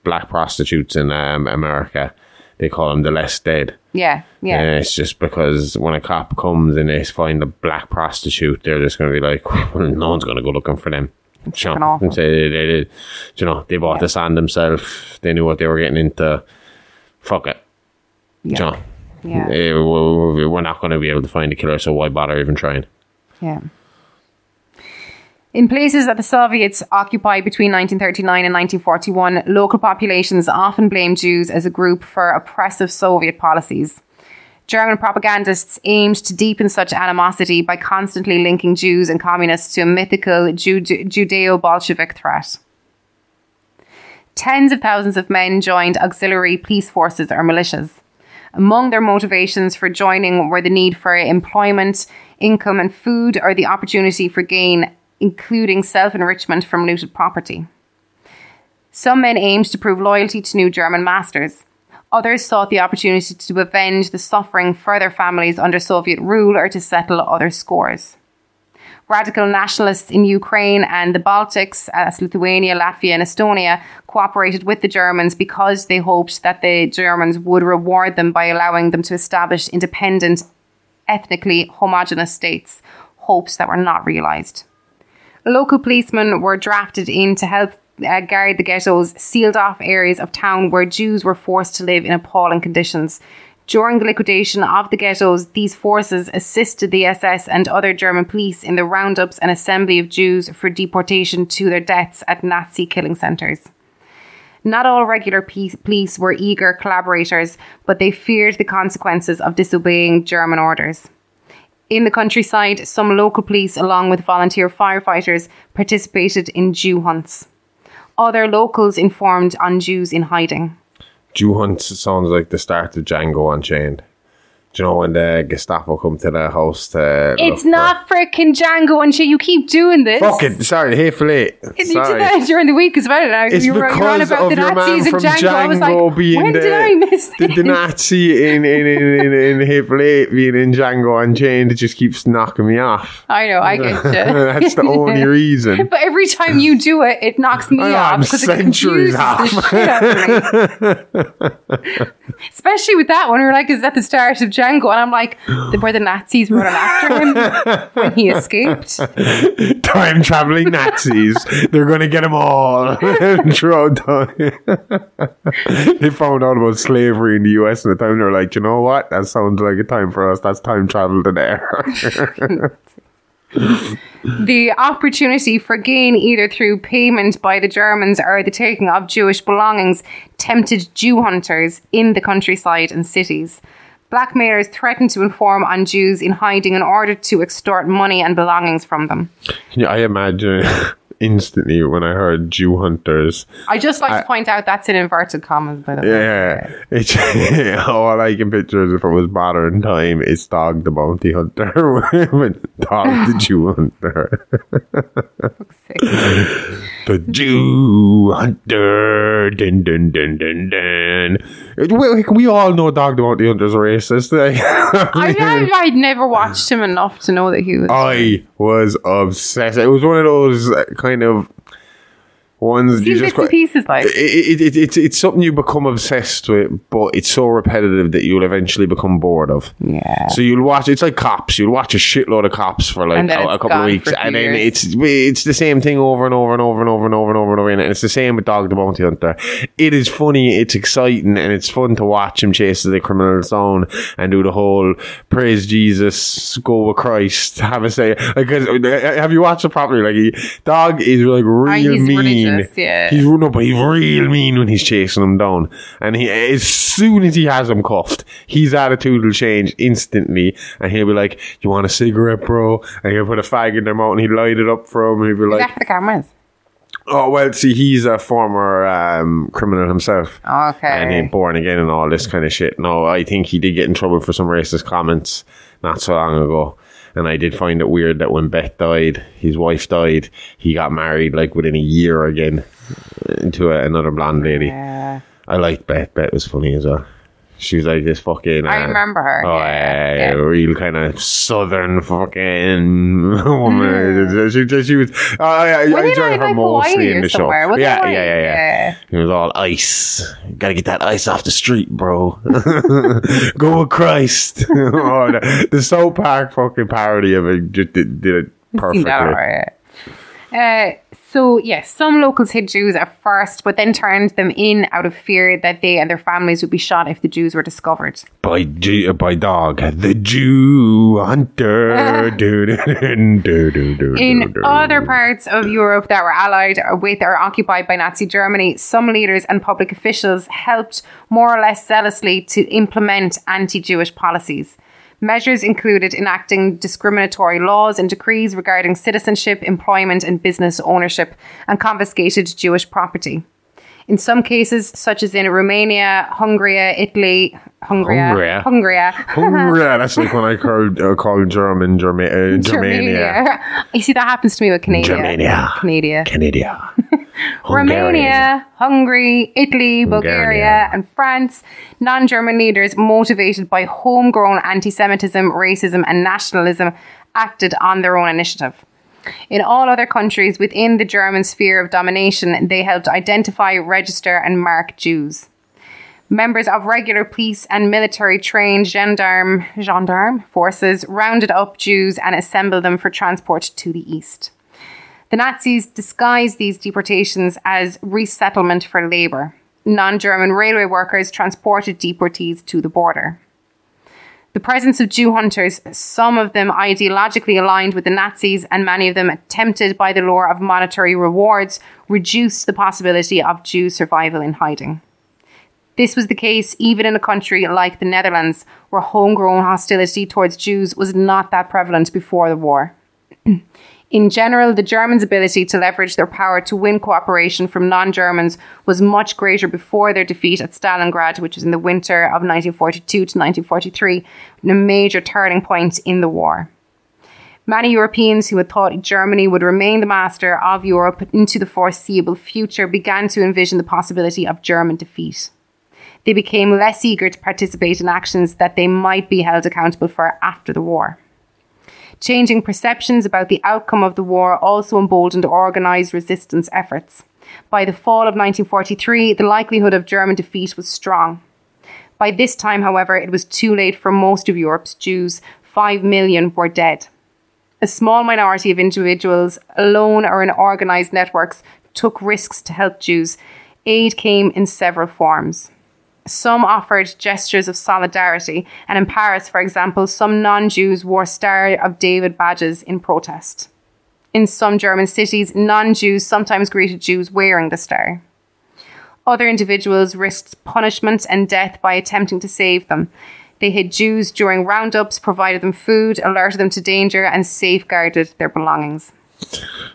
black prostitutes in America. They call them the less dead. Yeah. And it's just because when a cop comes and they find a black prostitute, they're just going to be like, well, no one's going to go looking for them. And say they bought this on themselves. They knew what they were getting into. Fuck it. Yeah. We're not going to be able to find the killer, so why bother even trying? Yeah. In places that the Soviets occupied between 1939 and 1941, local populations often blamed Jews as a group for oppressive Soviet policies. German propagandists aimed to deepen such animosity by constantly linking Jews and communists to a mythical Judeo-Bolshevik threat. Tens of thousands of men joined auxiliary police forces or militias. Among their motivations for joining were the need for employment, income and food, or the opportunity for gain, including self-enrichment from looted property. Some men aimed to prove loyalty to new German masters. Others sought the opportunity to avenge the suffering for their families under Soviet rule or to settle other scores. Radical nationalists in Ukraine and the Baltics, as Lithuania, Latvia and Estonia, cooperated with the Germans because they hoped that the Germans would reward them by allowing them to establish independent, ethnically homogenous states, hopes that were not realised. Local policemen were drafted in to help guard the ghettos, sealed off areas of town where Jews were forced to live in appalling conditions. During the liquidation of the ghettos, these forces assisted the SS and other German police in the roundups and assembly of Jews for deportation to their deaths at Nazi killing centres. Not all regular police were eager collaborators, but they feared the consequences of disobeying German orders. In the countryside, some local police, along with volunteer firefighters, participated in Jew hunts. Other locals informed on Jews in hiding. Jew hunts sounds like the start of Django Unchained. Do you know when the Gestapo come to the house to... It's not frickin' Django and shit. You keep doing this. Fuck it. Sorry, hateful eight. You did that during the week as well. Now. It's you're on about the Nazis and Django. I was like, when did I miss this? The Nazi in Hateful Eight being in Django Unchained, it just keeps knocking me off. I know, I get you. That's the only reason. But every time you do it, it knocks me off. Because it confuses the shit out of me. Especially with that one, we're like, is that the start of Django? And I'm like, were the Nazis running after him when he escaped? Time traveling Nazis. They're going to get them all. Throw time. They found out about slavery in the US at the time. They're like, you know what? That sounds like a time for us. That's time travel to there. The opportunity for gain, either through payment by the Germans or the taking of Jewish belongings, tempted Jew hunters in the countryside and cities. Blackmailers threatened to inform on Jews in hiding in order to extort money and belongings from them. Yeah, I imagine instantly when I heard Jew hunters. I just like to point out that's in inverted commas, by the way. Yeah, it's, all I can picture is if it was modern time, it's Dog the Bounty Hunter with Dog the Jew Hunter. The Jew hunter. Dun, dun, dun, dun, dun. We all know Dog the Bounty Hunter's racist. I'd never watched him enough to know that he was. I was obsessed. It was one of those kind of ones you just pieces like it's something you become obsessed with, but it's so repetitive that you'll eventually become bored of. Yeah. So you'll watch. It's like Cops. You'll watch a shitload of Cops for like a couple of weeks, and then it's the same thing over and over and over and over and over and over and over again. And it's the same with Dog the Bounty Hunter. It is funny. It's exciting, and it's fun to watch him chase the criminals down and do the whole praise Jesus, go with Christ, have a say. Like, have you watched it properly? Like, Dog is like real mean. Yeah. He's real mean when he's chasing him down, and as soon as he has him cuffed, his attitude will change instantly, and he'll be like, "You want a cigarette, bro?" And he'll put a fag in their mouth and he'll light it up for him, and he'll be like, "Is that for the cameras?" Oh, well, see, he's a former criminal himself. Okay. And he's born again and all this kind of shit. No, I think he did get in trouble for some racist comments not so long ago. And I did find it weird that when Beth died, his wife died, he got married like within a year again to another blonde lady. Yeah. I liked Beth. Beth was funny as well. She was like this fucking... I remember her. Oh, yeah. Real kind of southern fucking woman. She was... I enjoyed her mostly in the show. Yeah. It was all ice. You gotta get that ice off the street, bro. Go with Christ. The South Park fucking parody of it just did it perfectly. So, yes, some locals hid Jews at first, but then turned them in out of fear that they and their families would be shot if the Jews were discovered. By Dog, the Jew hunter. In other parts of Europe that were allied with or occupied by Nazi Germany, some leaders and public officials helped more or less zealously to implement anti-Jewish policies. Measures included enacting discriminatory laws and decrees regarding citizenship, employment, and business ownership, and confiscated Jewish property. In some cases, such as in Romania, Hungary, Italy, Hungary. That's like when I call German, Germania. You see, that happens to me with Canada. Canada. Romania, Hungary, Italy, Bulgaria, and France. Non-German leaders, motivated by homegrown anti-Semitism, racism, and nationalism, acted on their own initiative. In all other countries within the German sphere of domination, they helped identify, register, and mark Jews. Members of regular police and military-trained gendarme forces rounded up Jews and assembled them for transport to the east. The Nazis disguised these deportations as resettlement for labour. Non-German railway workers transported deportees to the border. The presence of Jew hunters, some of them ideologically aligned with the Nazis and many of them tempted by the lure of monetary rewards, reduced the possibility of Jew survival in hiding. This was the case even in a country like the Netherlands, where homegrown hostility towards Jews was not that prevalent before the war. In general, the Germans' ability to leverage their power to win cooperation from non-Germans was much greater before their defeat at Stalingrad, which was in the winter of 1942 to 1943, a major turning point in the war. Many Europeans who had thought Germany would remain the master of Europe into the foreseeable future began to envision the possibility of German defeat. They became less eager to participate in actions that they might be held accountable for after the war. Changing perceptions about the outcome of the war also emboldened organised resistance efforts. By the fall of 1943, the likelihood of German defeat was strong. By this time, however, it was too late for most of Europe's Jews. 5 million were dead. A small minority of individuals, alone or in organised networks, took risks to help Jews. Aid came in several forms. Some offered gestures of solidarity, and in Paris, for example, some non-Jews wore Star of David badges in protest. In some German cities, non-Jews sometimes greeted Jews wearing the star. Other individuals risked punishment and death by attempting to save them. They hid Jews during roundups, provided them food, alerted them to danger, and safeguarded their belongings.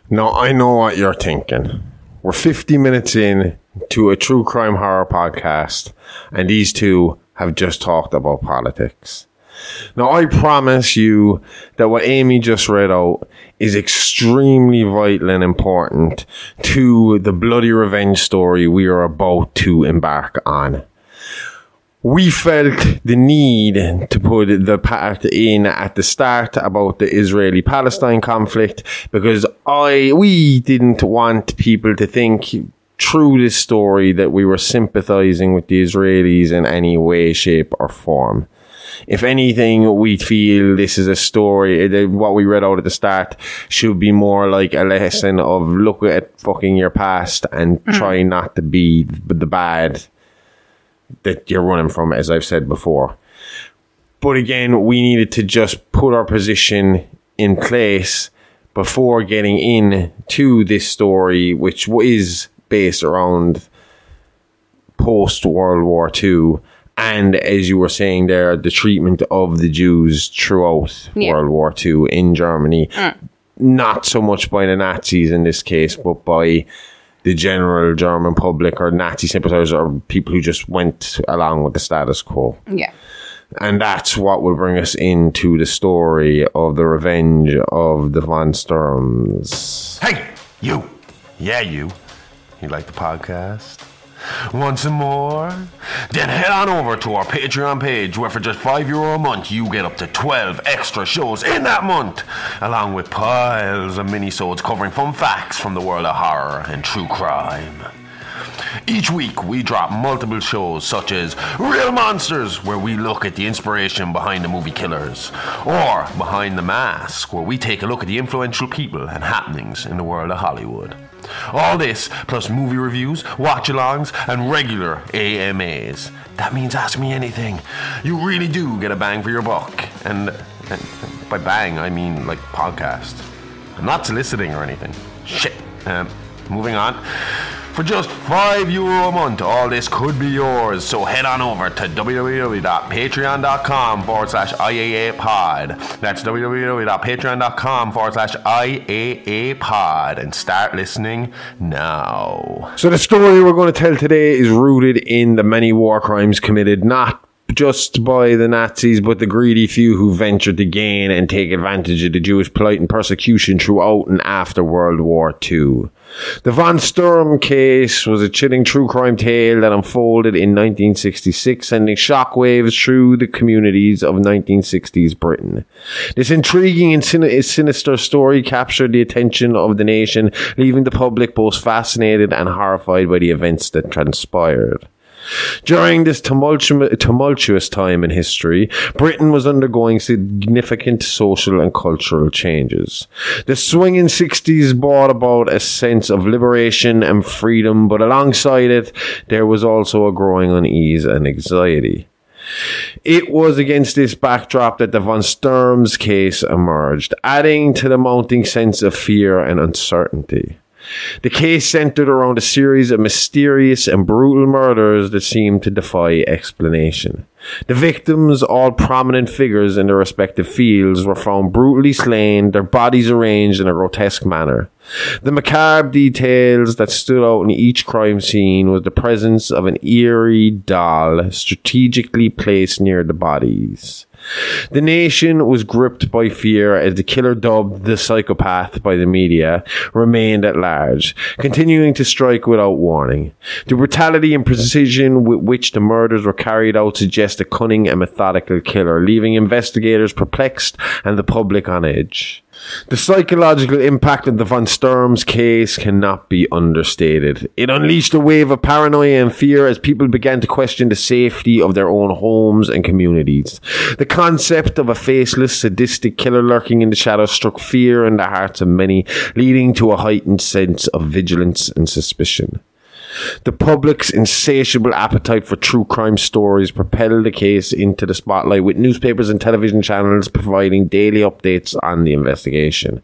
Now, I know what you're thinking. We're 50 minutes in to a true crime horror podcast, and these two have just talked about politics. Now, I promise you that what Amy just read out is extremely vital and important to the bloody revenge story we are about to embark on. We felt the need to put the part in at the start about the Israeli-Palestine conflict because we didn't want people to think through this story that we were sympathizing with the Israelis in any way, shape or form. If anything, we feel this is a story, what we read out at the start should be more like a lesson of look at fucking your past and try not to be the bad that you're running from, as I've said before. But again, we needed to just put our position in place before getting into this story, which is based around post-World War II. And as you were saying there, the treatment of the Jews throughout World War II in Germany. Not so much by the Nazis in this case, but by the general German public or Nazi sympathizers or people who just went along with the status quo. Yeah. And that's what will bring us into the story of the revenge of the von Sturms. Hey, you. Yeah, you. You like the podcast? Want some more? Then head on over to our Patreon page where for just €5 a month you get up to 12 extra shows in that month, along with piles of mini-sodes covering fun facts from the world of horror and true crime. Each week we drop multiple shows such as Real Monsters, where we look at the inspiration behind the movie killers, or Behind the Mask, where we take a look at the influential people and happenings in the world of Hollywood. All this, plus movie reviews, watch-alongs, and regular AMAs. That means ask me anything. You really do get a bang for your buck. And by bang, I mean like podcast. I'm not soliciting or anything. Shit. Moving on. For just €5 a month, all this could be yours. So head on over to www.patreon.com/IAApod. That's www.patreon.com/IAApod and start listening now. So the story we're going to tell today is rooted in the many war crimes committed not just by the Nazis, but the greedy few who ventured to gain and take advantage of the Jewish plight and persecution throughout and after World War II. The von Sturm case was a chilling true crime tale that unfolded in 1966, sending shockwaves through the communities of 1960s Britain. This intriguing and sinister story captured the attention of the nation, leaving the public both fascinated and horrified by the events that transpired. During this tumultuous time in history, Britain was undergoing significant social and cultural changes. The swinging 60s brought about a sense of liberation and freedom, but alongside it, there was also a growing unease and anxiety. It was against this backdrop that the von Sturms case emerged, adding to the mounting sense of fear and uncertainty. The case centered around a series of mysterious and brutal murders that seemed to defy explanation. The victims, all prominent figures in their respective fields, were found brutally slain, their bodies arranged in a grotesque manner. The macabre details that stood out in each crime scene was the presence of an eerie doll strategically placed near the bodies. The nation was gripped by fear as the killer, dubbed the psychopath by the media, remained at large, continuing to strike without warning. The brutality and precision with which the murders were carried out suggest a cunning and methodical killer, leaving investigators perplexed and the public on edge. The psychological impact of the von Sturms case cannot be understated. It unleashed a wave of paranoia and fear as people began to question the safety of their own homes and communities. The concept of a faceless, sadistic killer lurking in the shadows struck fear in the hearts of many, leading to a heightened sense of vigilance and suspicion. The public's insatiable appetite for true crime stories propelled the case into the spotlight, with newspapers and television channels providing daily updates on the investigation.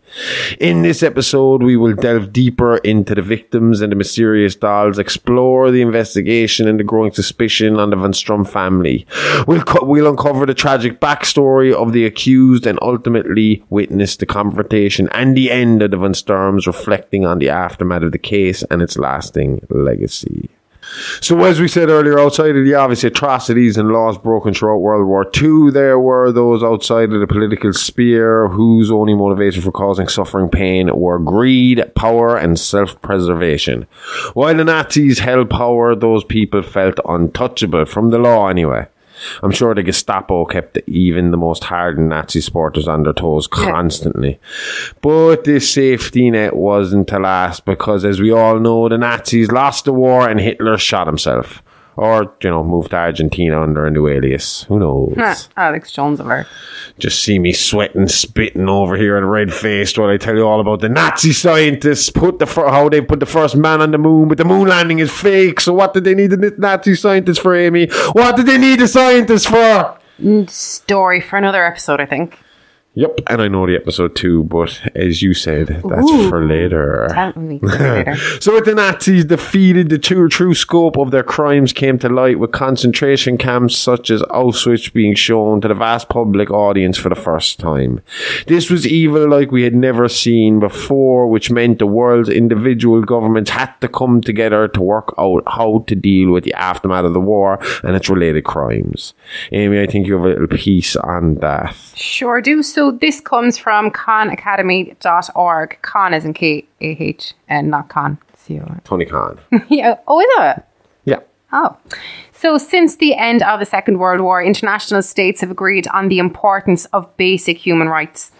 In this episode, we will delve deeper into the victims and the mysterious dolls, explore the investigation and the growing suspicion on the von Sturm family. We'll uncover the tragic backstory of the accused and ultimately witness the confrontation and the end of the von Sturms, reflecting on the aftermath of the case and its lasting legacy. So as we said earlier, outside of the obvious atrocities and laws broken throughout World War II, there were those outside of the political sphere whose only motivation for causing suffering pain were greed, power and self-preservation. While the Nazis held power, those people felt untouchable, from the law anyway. I'm sure the Gestapo kept even the most hardened Nazi supporters on their toes constantly. But this safety net wasn't to last, because as we all know, the Nazis lost the war and Hitler shot himself. Or, moved to Argentina under a new alias. Who knows? Alex Jones alert. Just see me sweating, spitting over here and red-faced while I tell you all about the Nazi scientists, how they put the first man on the moon, but the moon landing is fake. So what did they need the Nazi scientists for, Amy? What did they need the scientists for? Story for another episode, I think. Yep, and I know the episode too, but as you said, that's for later. So with the Nazis defeated, the true scope of their crimes came to light, with concentration camps such as Auschwitz being shown to the vast public audience for the first time. This was evil like we had never seen before, which meant the world's individual governments had to come together to work out how to deal with the aftermath of the war and its related crimes. Amy, I think you have a little piece on that. Sure do. So this comes from khanacademy.org. Khan is in K-A-H and not Khan. C-O-N. Tony Khan. Yeah. Oh, is it? Yeah. Oh. So since the end of the Second World War, international states have agreed on the importance of basic human rights.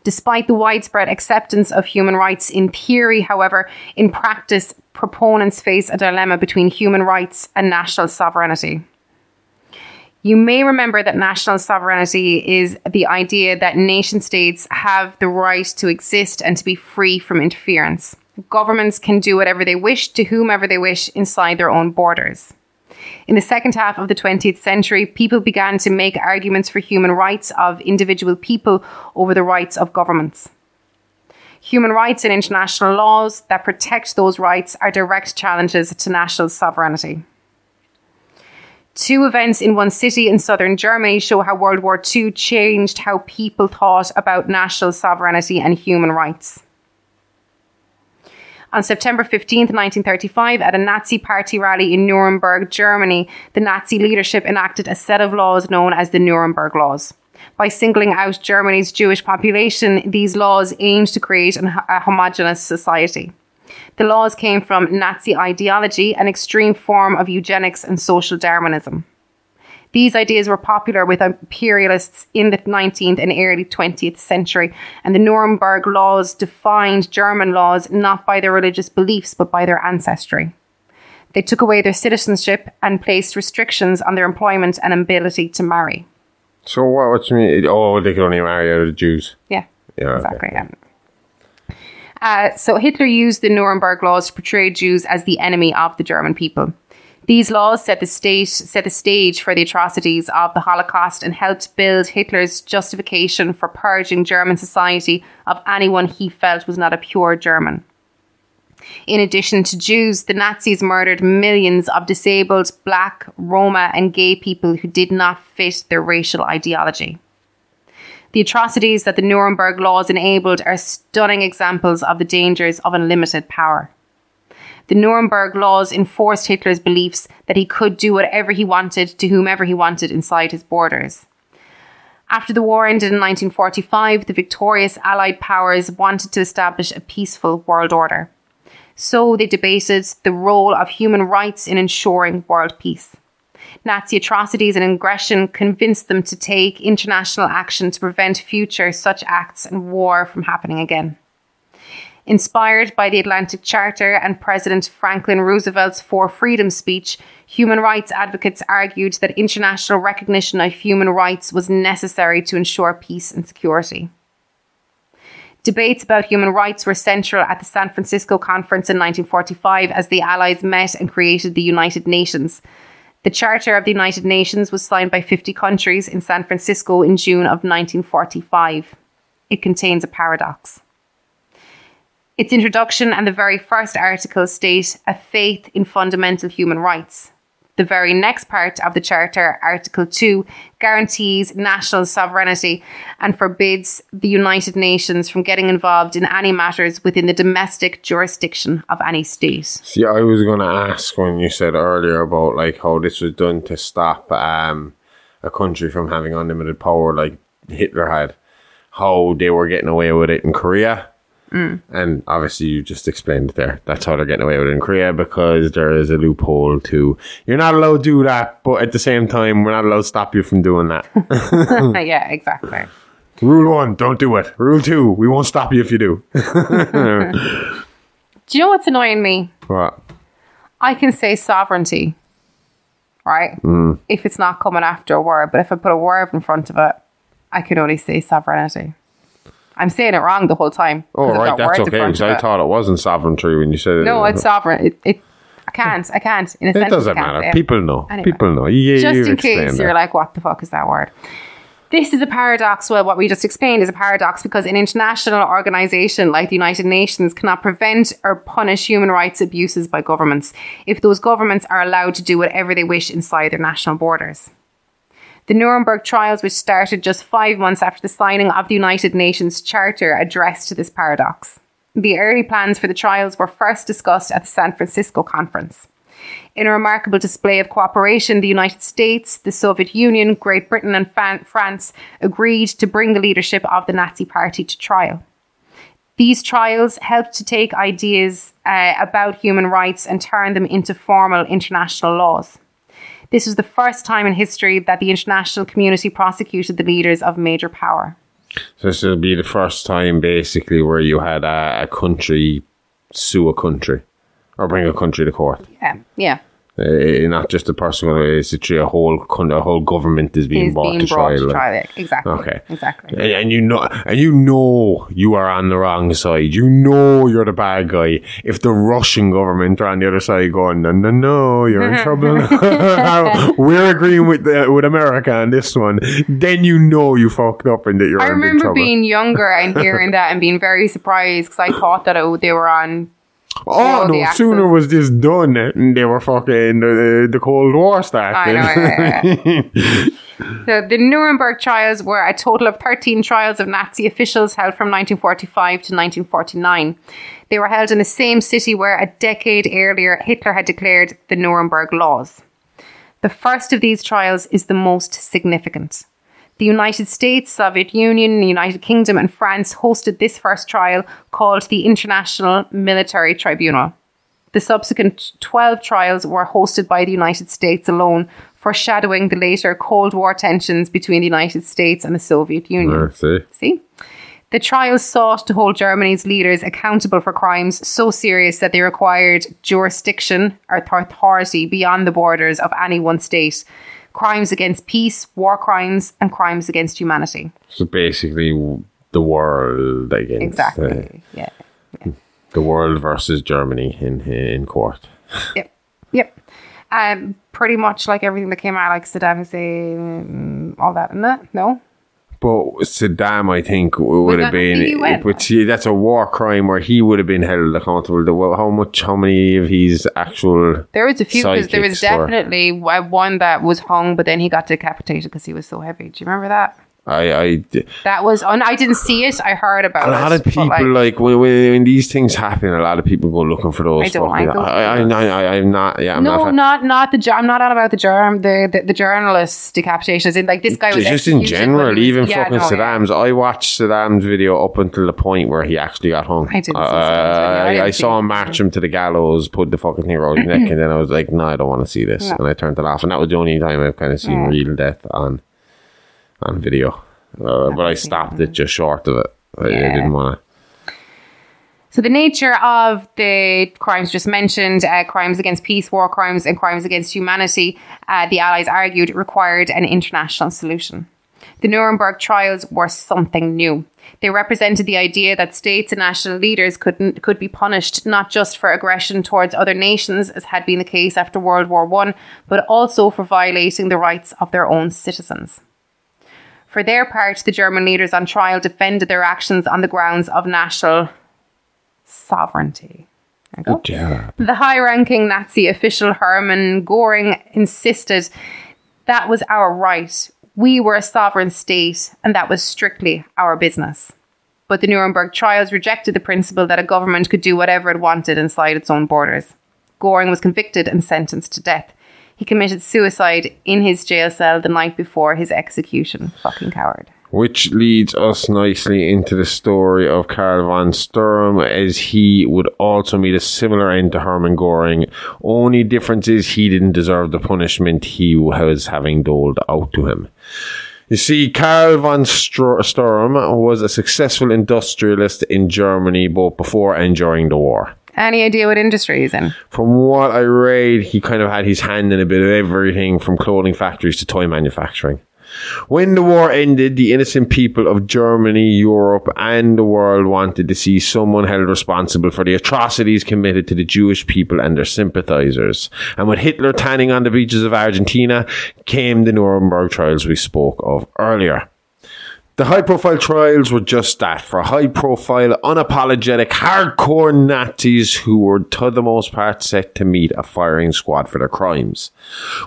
Despite the widespread acceptance of human rights in theory, however, in practice, proponents face a dilemma between human rights and national sovereignty. You may remember that national sovereignty is the idea that nation states have the right to exist and to be free from interference. Governments can do whatever they wish to whomever they wish inside their own borders. In the second half of the 20th century, people began to make arguments for human rights of individual people over the rights of governments. Human rights and international laws that protect those rights are direct challenges to national sovereignty. Two events in one city in southern Germany show how World War II changed how people thought about national sovereignty and human rights. On September 15th, 1935, at a Nazi party rally in Nuremberg, Germany, the Nazi leadership enacted a set of laws known as the Nuremberg Laws. By singling out Germany's Jewish population, these laws aimed to create a homogeneous society. The laws came from Nazi ideology, an extreme form of eugenics and social Darwinism. These ideas were popular with imperialists in the 19th and early 20th century, and the Nuremberg Laws defined German laws not by their religious beliefs but by their ancestry. They took away their citizenship and placed restrictions on their employment and ability to marry. So what do you mean? Oh, they could only marry out of the Jews. Yeah, exactly. Okay. So Hitler used the Nuremberg Laws to portray Jews as the enemy of the German people. These laws set the stage for the atrocities of the Holocaust and helped build Hitler's justification for purging German society of anyone he felt was not a pure German. In addition to Jews, the Nazis murdered millions of disabled, black, Roma and gay people who did not fit their racial ideology. The atrocities that the Nuremberg Laws enabled are stunning examples of the dangers of unlimited power. The Nuremberg Laws enforced Hitler's beliefs that he could do whatever he wanted to whomever he wanted inside his borders. After the war ended in 1945, the victorious Allied powers wanted to establish a peaceful world order. So they debated the role of human rights in ensuring world peace. Nazi atrocities and aggression convinced them to take international action to prevent future such acts and war from happening again. Inspired by the Atlantic Charter and President Franklin Roosevelt's Four Freedoms speech, human rights advocates argued that international recognition of human rights was necessary to ensure peace and security. Debates about human rights were central at the San Francisco Conference in 1945 as the Allies met and created the United Nations. The Charter of the United Nations was signed by 50 countries in San Francisco in June of 1945. It contains a paradox. Its introduction and the very first article state a faith in fundamental human rights. The very next part of the Charter, Article 2, guarantees national sovereignty and forbids the United Nations from getting involved in any matters within the domestic jurisdiction of any state. See, I was going to ask when you said earlier about like how this was done to stop a country from having unlimited power like Hitler had, how they were getting away with it in Korea. And obviously you just explained it there. That's how they're getting away with it in Korea, because there is a loophole to, you're not allowed to do that, but at the same time, we're not allowed to stop you from doing that. Yeah, exactly. Rule 1, don't do it. Rule 2, we won't stop you if you do. Do you know what's annoying me? What? I can say sovereignty, right? If it's not coming after a word, but if I put a word in front of it, I can only say sovereignty. I'm saying it wrong the whole time. Oh, right, that's okay, because I thought it wasn't sovereignty when you said it. No, it's sovereign. I can't. In a sentence, it doesn't matter. People know. Anyway, people know. Just in case you're like, what the fuck is that word? This is a paradox. Well, what we just explained is a paradox because an international organisation like the United Nations cannot prevent or punish human rights abuses by governments if those governments are allowed to do whatever they wish inside their national borders. The Nuremberg trials, which started just 5 months after the signing of the United Nations Charter, addressed this paradox. The early plans for the trials were first discussed at the San Francisco Conference. In a remarkable display of cooperation, the United States, the Soviet Union, Great Britain and France agreed to bring the leadership of the Nazi Party to trial. These trials helped to take ideas about human rights and turn them into formal international laws. This was the first time in history that the international community prosecuted the leaders of major power. So this will be the first time, basically, where you had a country sue a country or bring a country to court. Yeah. Not just a person, it's a whole government is being brought to trial. Exactly. Okay. Exactly. And you know you are on the wrong side. You know you're the bad guy. If the Russian government are on the other side going, no, you're in trouble. We're agreeing with America on this one. Then you know you fucked up and that you're in big trouble. I remember being younger and hearing that and being very surprised because I thought that they were on. Oh, no, sooner was this done and they were fucking the Cold War started. I know. The Nuremberg trials were a total of 13 trials of Nazi officials held from 1945 to 1949. They were held in the same city where a decade earlier Hitler had declared the Nuremberg Laws. The first of these trials is the most significant. The United States, Soviet Union, the United Kingdom and France hosted this first trial called the International Military Tribunal. The subsequent 12 trials were hosted by the United States alone, foreshadowing the later Cold War tensions between the United States and the Soviet Union. See? The trials sought to hold Germany's leaders accountable for crimes so serious that they required jurisdiction or authority beyond the borders of any one state. Crimes against peace, war crimes, and crimes against humanity. So basically, the world against... Exactly, yeah. The world versus Germany in court. Yep. Pretty much like everything that came out, like Saddam Hussein, all that, isn't it? No? But Saddam, I think, would have been... But see, that's a war crime where he would have been held accountable. How many of his actual... There was a few, because there was definitely one that was hung, but then he got decapitated because he was so heavy. Do you remember that? That was I didn't see it. I heard about it. A lot of people when these things happen, a lot of people go looking for those. I don't like those. I'm not. Yeah, I'm not the. I'm not on about the journalist decapitations. In like this guy was just in general. Even fucking Saddam's. I watched Saddam's video up until the point where he actually got hung. I didn't. I saw him march him to the gallows, put the fucking thing around his neck, and then I was like, no, I don't want to see this, and I turned it off. And that was the only time I've kind of seen real death on video, but I stopped it just short of it. I didn't want to. So the nature of the crimes just mentioned, crimes against peace, war crimes and crimes against humanity, the Allies argued required an international solution. The Nuremberg trials were something new. They represented the idea that states and national leaders could be punished not just for aggression towards other nations, as had been the case after World War I, but also for violating the rights of their own citizens. For their part, the German leaders on trial defended their actions on the grounds of national sovereignty. Good job. The high-ranking Nazi official Hermann Göring insisted that was our right. We were a sovereign state, and that was strictly our business. But the Nuremberg trials rejected the principle that a government could do whatever it wanted inside its own borders. Göring was convicted and sentenced to death. He committed suicide in his jail cell the night before his execution. Fucking coward. Which leads us nicely into the story of Karl von Sturm, as he would also meet a similar end to Hermann Göring. Only difference is he didn't deserve the punishment he was having doled out to him. You see, Karl von Sturm was a successful industrialist in Germany both before and during the war. Any idea what industry he's in? From what I read, he kind of had his hand in a bit of everything from clothing factories to toy manufacturing. When the war ended, the innocent people of Germany, Europe, and the world wanted to see someone held responsible for the atrocities committed to the Jewish people and their sympathizers. And with Hitler tanning on the beaches of Argentina, came the Nuremberg trials we spoke of earlier. The high-profile trials were just that, for high-profile, unapologetic, hardcore Nazis who were, to the most part, set to meet a firing squad for their crimes.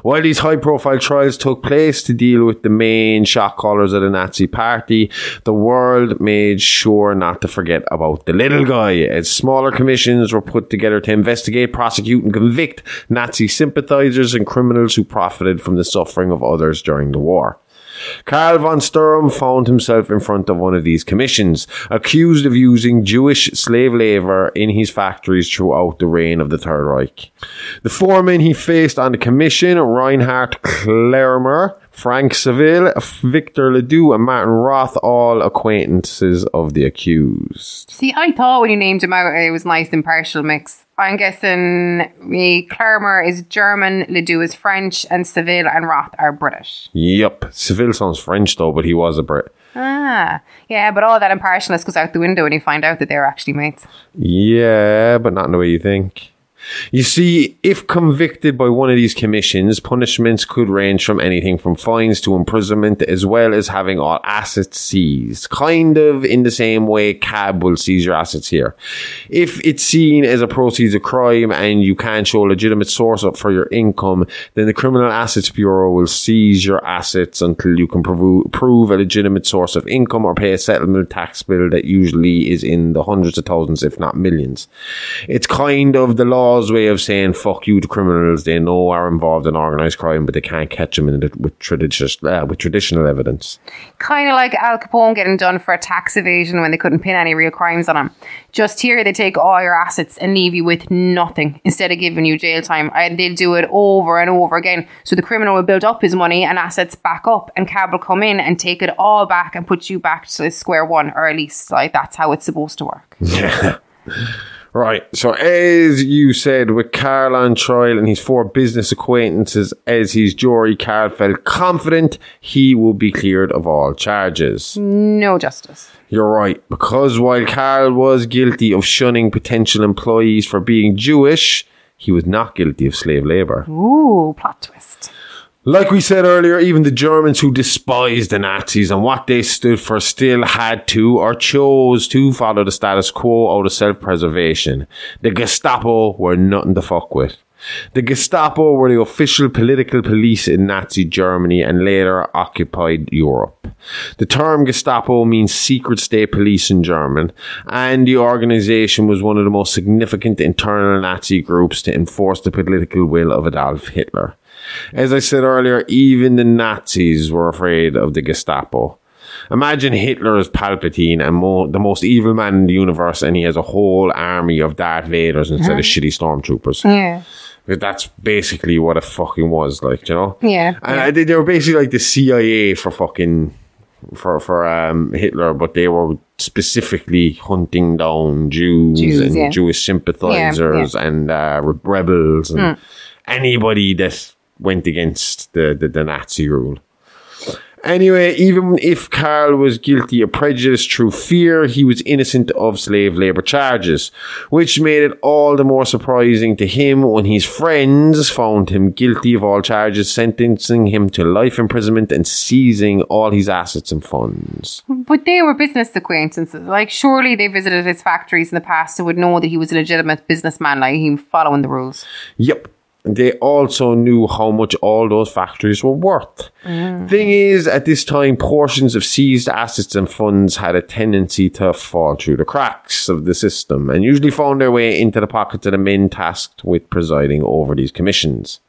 While these high-profile trials took place to deal with the main shot callers of the Nazi party, the world made sure not to forget about the little guy, as smaller commissions were put together to investigate, prosecute, and convict Nazi sympathizers and criminals who profited from the suffering of others during the war. Karl von Sturm found himself in front of one of these commissions, accused of using Jewish slave labour in his factories throughout the reign of the Third Reich. The four men he faced on the commission, Reinhard Klermer, Frank Saville, Victor Ledoux, and Martin Roth, all acquaintances of the accused. See, I thought when you named him out, it was a nice impartial mix. I'm guessing Klermer is German, Ledoux is French, and Saville and Roth are British. Yep. Saville sounds French though, but he was a Brit. Ah, yeah, but all that impartialness goes out the window when you find out that they're actually mates. Yeah, but not in the way you think. You see, if convicted by one of these commissions, punishments could range from anything from fines to imprisonment, as well as having all assets seized. Kind of in the same way CAB will seize your assets here. If it's seen as a proceeds of crime and you can't show a legitimate source for your income, then the Criminal Assets Bureau will seize your assets until you can prove a legitimate source of income or pay a settlement tax bill that usually is in the hundreds of thousands, if not millions. It's kind of the law's way of saying fuck you to criminals they know are involved in organised crime, but they can't catch them with traditional evidence. Kind of like Al Capone getting done for tax evasion when they couldn't pin any real crimes on him. Just here they take all your assets and leave you with nothing instead of giving you jail time, and they'll do it over and over again. So the criminal will build up his money and assets back up, and CAB will come in and take it all back and put you back to square one, or at least like that's how it's supposed to work. Yeah. Right, so as you said, with Karl on trial and his four business acquaintances as his jury, Karl felt confident he will be cleared of all charges. No justice. You're right, because while Karl was guilty of shunning potential employees for being Jewish, he was not guilty of slave labour. Ooh, plot twist. Like we said earlier, even the Germans who despised the Nazis and what they stood for still had to or chose to follow the status quo out of self-preservation. The Gestapo were nothing to fuck with. The Gestapo were the official political police in Nazi Germany and later occupied Europe. The term Gestapo means secret state police in German, and the organisation was one of the most significant internal Nazi groups to enforce the political will of Adolf Hitler. As I said earlier, even the Nazis were afraid of the Gestapo. Imagine Hitler as Palpatine and the most evil man in the universe, and he has a whole army of Darth Vaders instead of shitty stormtroopers. Yeah. That's basically what it fucking was, like, you know? Yeah. And they were basically like the CIA for fucking... for Hitler, but they were specifically hunting down Jews and Jewish sympathizers and rebels and anybody that went against the Nazi rule. Anyway, even if Carl was guilty of prejudice through fear, he was innocent of slave labour charges, which made it all the more surprising to him when his friends found him guilty of all charges, sentencing him to life imprisonment and seizing all his assets and funds. But they were business acquaintances. Like, surely they visited his factories in the past and would know that he was a legitimate businessman, like him following the rules. Yep. They also knew how much all those factories were worth. Thing is, at this time, portions of seized assets and funds had a tendency to fall through the cracks of the system and usually found their way into the pockets of the men tasked with presiding over these commissions.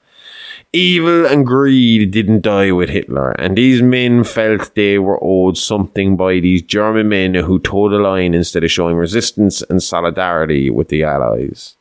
Evil and greed didn't die with Hitler, and these men felt they were owed something by these German men who toed the line instead of showing resistance and solidarity with the Allies.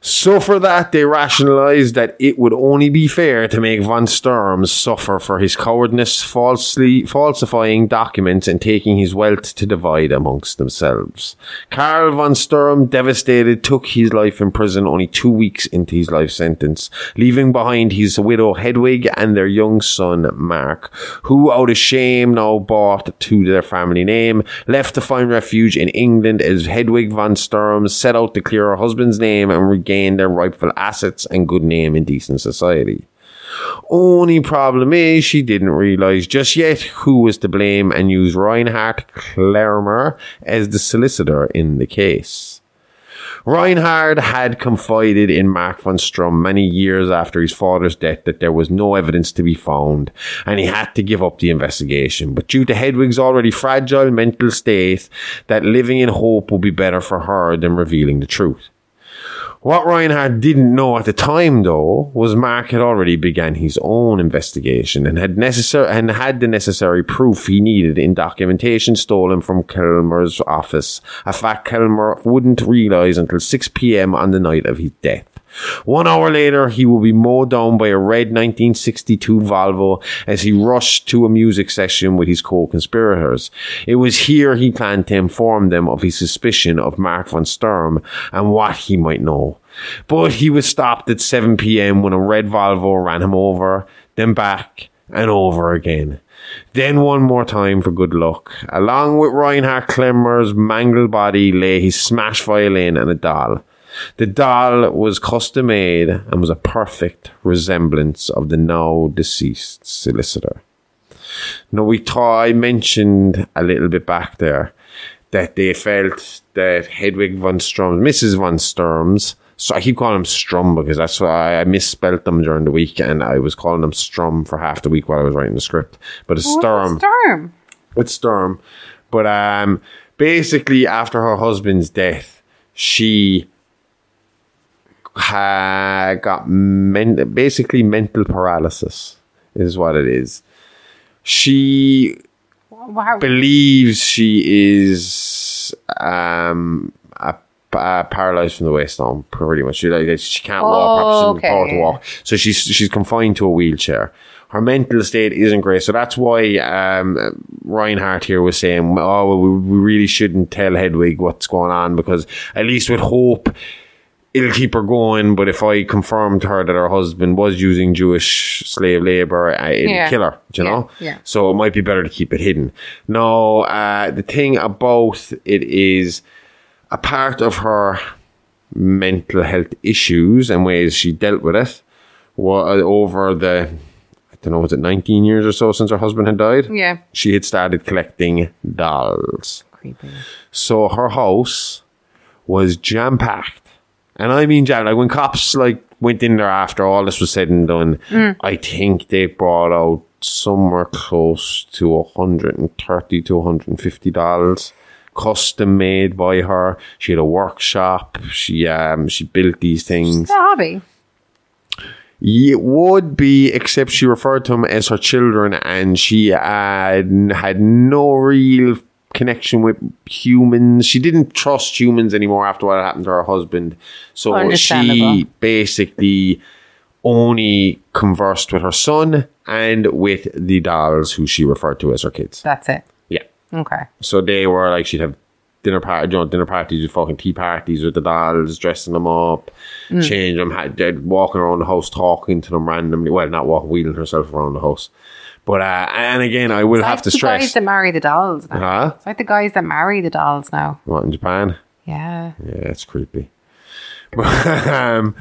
So for that, they rationalised that it would only be fair to make von Sturm suffer for his cowardness, falsifying documents and taking his wealth to divide amongst themselves. Karl von Sturm, devastated, took his life in prison only 2 weeks into his life sentence, leaving behind his widow Hedwig and their young son Mark, who out of shame now bought to their family name, left to find refuge in England as Hedwig von Sturm set out to clear her husband's name and regain their rightful assets and good name in decent society. Only problem is she didn't realise just yet who was to blame and used Reinhard Klemmer as the solicitor in the case. Reinhard had confided in Mark von Sturm many years after his father's death that there was no evidence to be found and he had to give up the investigation. But due to Hedwig's already fragile mental state, that living in hope would be better for her than revealing the truth. What Reinhard didn't know at the time, though, was Mark had already begun his own investigation and had the necessary proof he needed in documentation stolen from Klemmer's office, a fact Klemmer wouldn't realise until 6 p.m. on the night of his death. 1 hour later, he will be mowed down by a red 1962 Volvo as he rushed to a music session with his co-conspirators. It was here he planned to inform them of his suspicion of Mark von Sturm and what he might know. But he was stopped at 7 p.m. when a red Volvo ran him over, then back and over again. Then one more time for good luck. Along with Reinhard Klemmer's mangled body lay his smashed violin and a doll. The doll was custom made and was a perfect resemblance of the now deceased solicitor. Now I mentioned a little bit back there that they felt that Hedwig von Sturm, Mrs. von Sturm's, so I keep calling them Strum because that's why I misspelled them during the week and I was calling them Strum for half the week while I was writing the script. But it's Sturm. Sturm. It's Sturm. But basically after her husband's death, she got basically mental paralysis is what it is. She believes she is paralyzed from the waist down, pretty much. She can't walk, power to walk, so she's confined to a wheelchair. Her mental state isn't great, so that's why Reinhardt here was saying, we really shouldn't tell Hedwig what's going on, because at least with hope it'll keep her going, but if I confirmed to her that her husband was using Jewish slave labour, it'll kill her, you know? Yeah. So it might be better to keep it hidden. No, the thing about it is, a part of her mental health issues and ways she dealt with it was over the, I don't know, was it 19 years or so since her husband had died? Yeah. She had started collecting dolls. Creepy. So her house was jam-packed. And I mean jam, like when cops went in there after all this was said and done, I think they brought out somewhere close to $130 to $150, custom made by her. She had a workshop. She built these things. It's a hobby. It would be, except she referred to them as her children, and she had no real connection with humans. She didn't trust humans anymore after what happened to her husband. So she basically only conversed with her son and with the dolls who she referred to as her kids. That's it. Yeah. Okay. So they were like, she'd have dinner parties with fucking tea parties with the dolls, dressing them up, changing them, walking around the house, talking to them randomly. Well, not walking, wheeling herself around the house. But and again, I will have to the stress. guys that marry the dolls now. Huh? It's like the guys that marry the dolls now. What, in Japan? Yeah. Yeah, it's creepy. But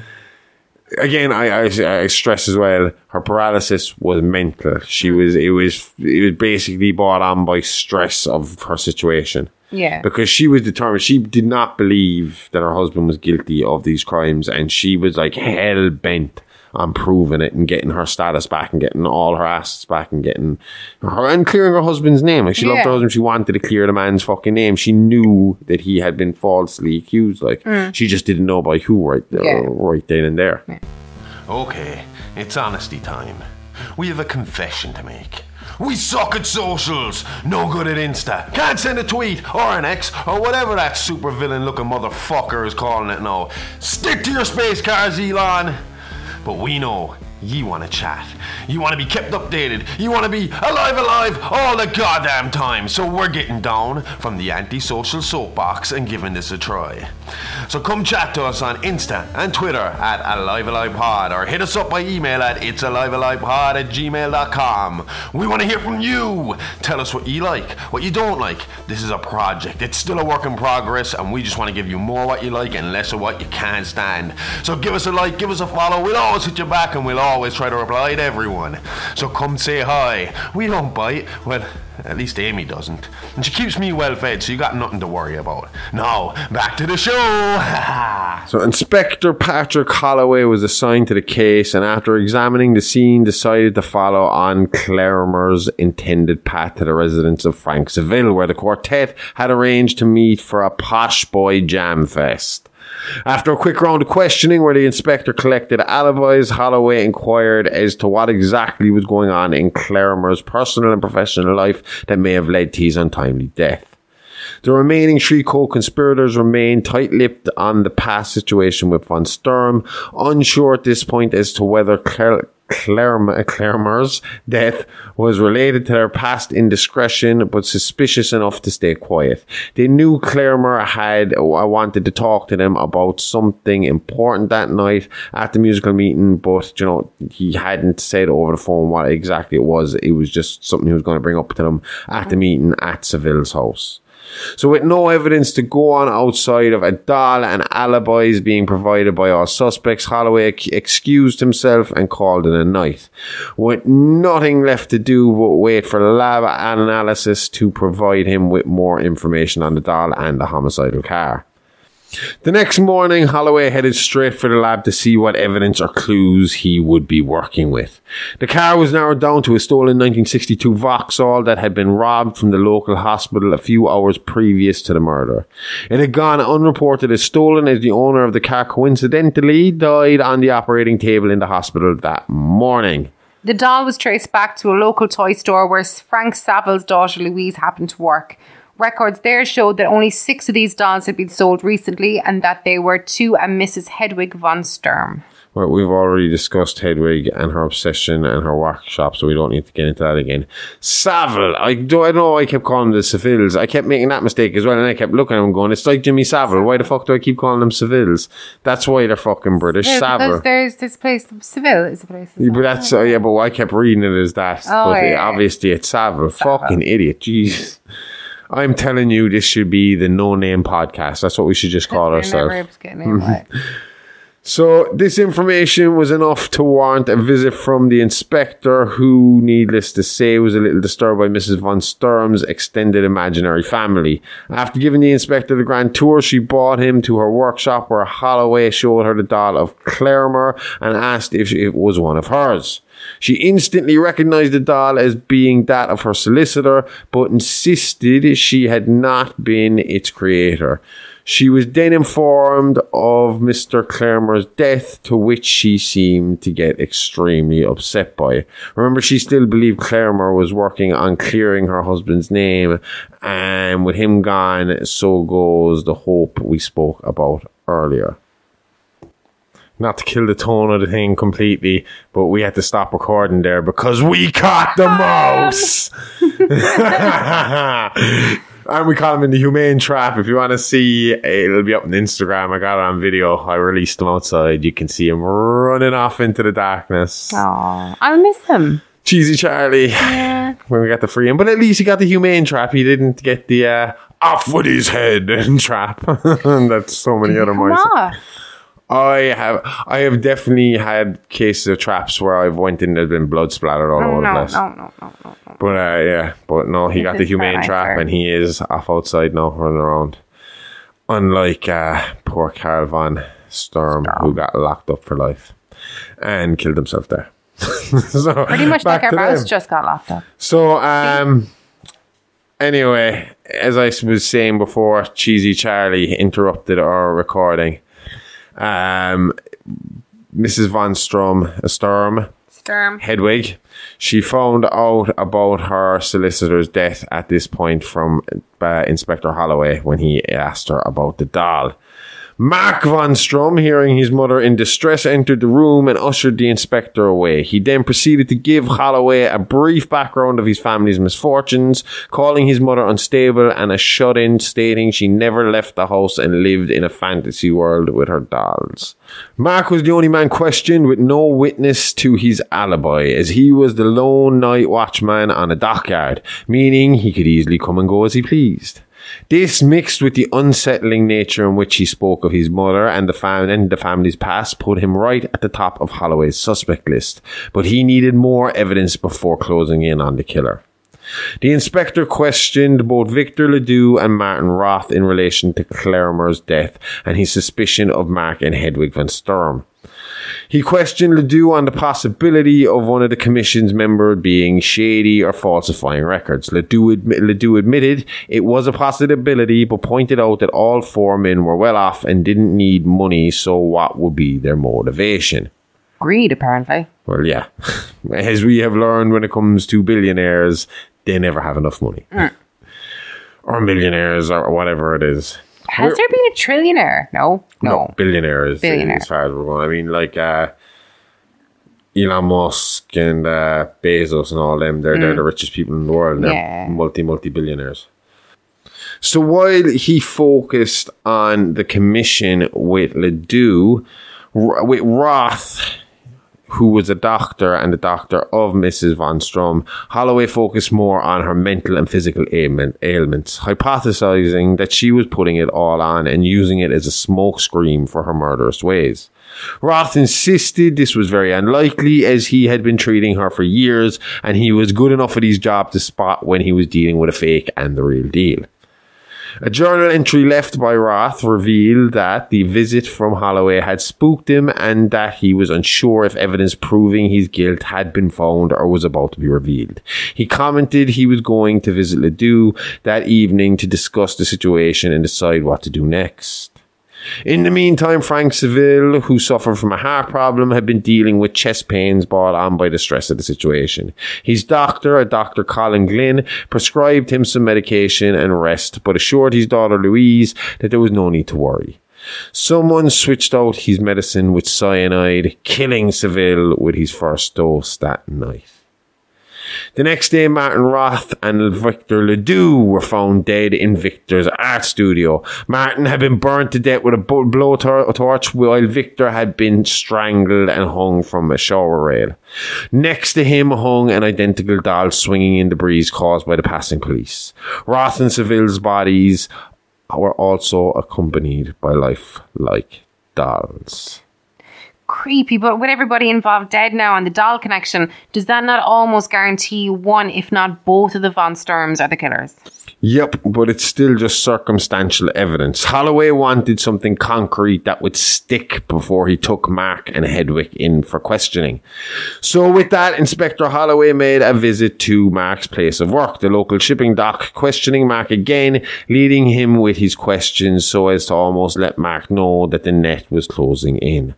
again, I stress as well. Her paralysis was mental. It was basically brought on by stress of her situation. Yeah. Because she was determined. She did not believe that her husband was guilty of these crimes, and she was like hell bent on proving it and getting her status back and getting all her assets back and getting her and clearing her husband's name. Like, she loved her husband. She wanted to clear the man's fucking name. She knew that he had been falsely accused. Like, she just didn't know by who right then and there. Yeah. Okay, it's honesty time. We have a confession to make. We suck at socials, no good at Insta, can't send a tweet or an X or whatever that super villain looking motherfucker is calling it now. Stick to your space cars, Elon. But we know you want to chat. You want to be kept updated. You want to be alive all the goddamn time. So we're getting down from the antisocial soapbox and giving this a try. So come chat to us on Insta and Twitter at AliveAlivePod, or hit us up by email at itsalivaalivepod@gmail.com. We want to hear from you. Tell us what you like, what you don't like. This is a project. It's still a work in progress, and we just want to give you more what you like and less of what you can't stand. So give us a like, give us a follow. We'll always hit you back, and we'll always try to reply to everyone. So come say hi. We don't bite. Well, at least Amy doesn't. And she keeps me well fed, so you got nothing to worry about. Now, back to the show. So Inspector Patrick Holloway was assigned to the case, and after examining the scene, decided to follow on Claremer's intended path to the residence of Frank Seville, where the quartet had arranged to meet for a Posh Boy Jam Fest. After a quick round of questioning where the inspector collected alibis, Holloway inquired as to what exactly was going on in Claremer's personal and professional life that may have led to his untimely death. The remaining 3 co-conspirators remained tight-lipped on the past situation with von Sturm, unsure at this point as to whether Claremer's death was related to their past indiscretion, but suspicious enough to stay quiet. They knew Claremer had wanted to talk to them about something important that night at the musical meeting, but he hadn't said over the phone what exactly it was. It was just something he was going to bring up to them at the meeting at Seville's house. So with no evidence to go on outside of a doll and alibis being provided by all suspects, Holloway excused himself and called it a night, with nothing left to do but wait for lab analysis to provide him with more information on the doll and the homicidal car. The next morning, Holloway headed straight for the lab to see what evidence or clues he would be working with. The car was narrowed down to a stolen 1962 Vauxhall that had been robbed from the local hospital a few hours previous to the murder. It had gone unreported as stolen, as the owner of the car coincidentally died on the operating table in the hospital that morning. The doll was traced back to a local toy store where Frank Saville's daughter Louise happened to work. Records there showed that only 6 of these dolls had been sold recently, and that they were to a Mrs. Hedwig von Sturm. Well, we've already discussed Hedwig and her obsession and her workshop, so we don't need to get into that again. Saville, I don't know why I kept calling them the Sevilles. I kept making that mistake as well, and I kept looking at them going, it's like Jimmy Savile. Why the fuck do I keep calling them Sevilles? That's why they're fucking British. Savile. Because there's this place, Seville is a place. But that's, but I kept reading it as that. Obviously it's Savile. Fucking idiot. Jeez. I'm telling you, this should be the no-name podcast. That's what we should just call ourselves. So this information was enough to warrant a visit from the inspector, who, needless to say, was a little disturbed by Mrs. von Sturm's extended imaginary family. After giving the inspector the grand tour, she brought him to her workshop, where Holloway showed her the doll of Claremer and asked if it was one of hers. She instantly recognized the doll as being that of her solicitor, but insisted she had not been its creator. She was then informed of Mr. Claremer's death, to which she seemed to get extremely upset by. Remember, she still believed Claremer was working on clearing her husband's name, and with him gone, so goes the hope we spoke about earlier. Not to kill the tone of the thing completely, but we had to stop recording there because we caught the mouse. And we caught him in the humane trap. If you want to see, it'll be up on Instagram. I got it on video. I released him outside. You can see him running off into the darkness. Aww, I'll miss him. Cheesy Charlie. Yeah. When we got the free him. But at least he got the humane trap. He didn't get the off with his head trap. That's so many other mice. I have definitely had cases of traps where I've went in and there's been blood splattered all over the place. No. But no, he got the humane trap and he is off outside now running around. Unlike poor Carl von Sturm, who got locked up for life and killed himself there. So, pretty much like our mouse just got locked up. So, anyway, as I was saying before, Cheesy Charlie interrupted our recording. Mrs. von Sturm, Hedwig, she found out about her solicitor's death at this point from Inspector Holloway when he asked her about the doll. Mark von Sturm, hearing his mother in distress, entered the room and ushered the inspector away. He then proceeded to give Holloway a brief background of his family's misfortunes, calling his mother unstable and a shut-in, stating she never left the house and lived in a fantasy world with her dolls. Mark was the only man questioned, with no witness to his alibi, as he was the lone night watchman on a dockyard, meaning he could easily come and go as he pleased. This, mixed with the unsettling nature in which he spoke of his mother and the family's past, put him right at the top of Holloway's suspect list, but he needed more evidence before closing in on the killer. The inspector questioned both Victor Ledoux and Martin Roth in relation to Clermer's death and his suspicion of Mark and Hedwig von Sturm. He questioned Ledoux on the possibility of one of the commission's members being shady or falsifying records. Ledoux admitted it was a possibility, but pointed out that all four men were well off and didn't need money, so what would be their motivation? Greed, apparently. Well, yeah. As we have learned when it comes to billionaires, they never have enough money. Or millionaires, or whatever it is. Has there been a trillionaire? No. Billionaires. As far as we're going. I mean, like Elon Musk and Bezos and all them, they're the richest people in the world. They're multi-billionaires. So while he focused on the commission with Ledoux, with Roth, who was a doctor and the doctor of Mrs. von Sturm, Holloway focused more on her mental and physical ailments, hypothesizing that she was putting it all on and using it as a smokescreen for her murderous ways. Roth insisted this was very unlikely, as he had been treating her for years and he was good enough at his job to spot when he was dealing with a fake and the real deal. A journal entry left by Roth revealed that the visit from Holloway had spooked him and that he was unsure if evidence proving his guilt had been found or was about to be revealed. He commented he was going to visit Ledoux that evening to discuss the situation and decide what to do next. In the meantime, Frank Seville, who suffered from a heart problem, had been dealing with chest pains brought on by the stress of the situation. His doctor, Dr. Colin Glynn, prescribed him some medication and rest, but assured his daughter Louise that there was no need to worry. Someone switched out his medicine with cyanide, killing Seville with his first dose that night. The next day, Martin Roth and Victor Ledoux were found dead in Victor's art studio. Martin had been burnt to death with a blowtorch, while Victor had been strangled and hung from a shower rail. Next to him hung an identical doll swinging in the breeze caused by the passing police. Roth and Seville's bodies were also accompanied by lifelike dolls. Creepy, but with everybody involved dead now and the doll connection, does that not almost guarantee one, if not both, of the von Sturms are the killers? Yep, but it's still just circumstantial evidence. Holloway wanted something concrete that would stick before he took Mark and Hedwig in for questioning. So with that, Inspector Holloway made a visit to Mark's place of work, the local shipping dock, questioning Mark again, leading him with his questions so as to almost let Mark know that the net was closing in.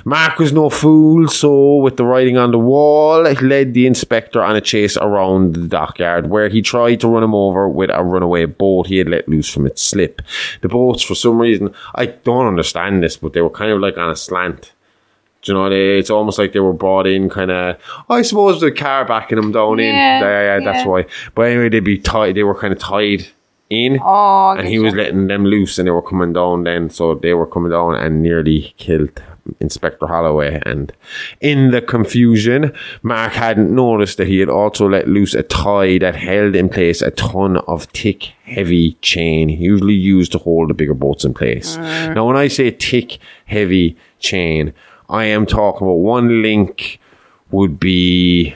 Mark was no fool, so with the writing on the wall, it led the inspector on a chase around the dockyard, where he tried to run him over with a runaway boat he had let loose from its slip. The boats, for some reason, I don't understand this, but they were kind of like on a slant. Do you know, it's almost like they were brought in kind of, I suppose the car backing them down in. Yeah, that's why. But anyway, they'd be tied, they were kind of tied in, and he was letting them loose and they were coming down then, so they were coming down and nearly killed Inspector Holloway. And in the confusion, Mark hadn't noticed that he had also let loose a tie that held in place a ton of thick, heavy chain, usually used to hold the bigger boats in place. Now, when I say thick, heavy chain, I am talking about one link would be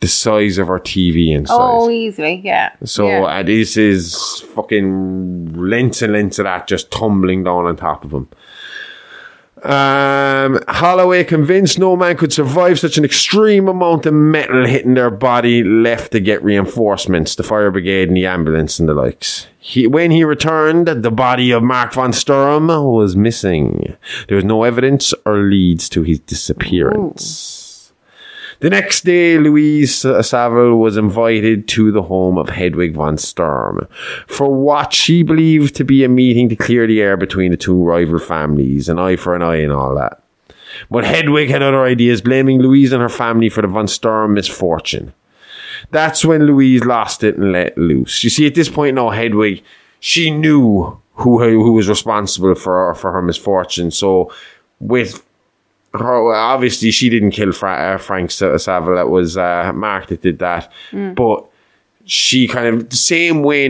the size of our TV inside. Oh, easily, yeah. So this is fucking lengths and lengths of that just tumbling down on top of him. Holloway, convinced no man could survive such an extreme amount of metal hitting their body, left to get reinforcements, the fire brigade and the ambulance and the likes. When he returned, the body of Mark von Sturm was missing. There was no evidence or leads to his disappearance. Ooh. The next day, Louise Saville was invited to the home of Hedwig von Sturm for what she believed to be a meeting to clear the air between the two rival families, an eye for an eye and all that. But Hedwig had other ideas, blaming Louise and her family for the von Sturm misfortune. That's when Louise lost it and let loose. You see, at this point now, Hedwig, she knew who was responsible for her misfortune. So with her, obviously, she didn't kill Frank Saville. That was Mark that did that. But she kind of the same way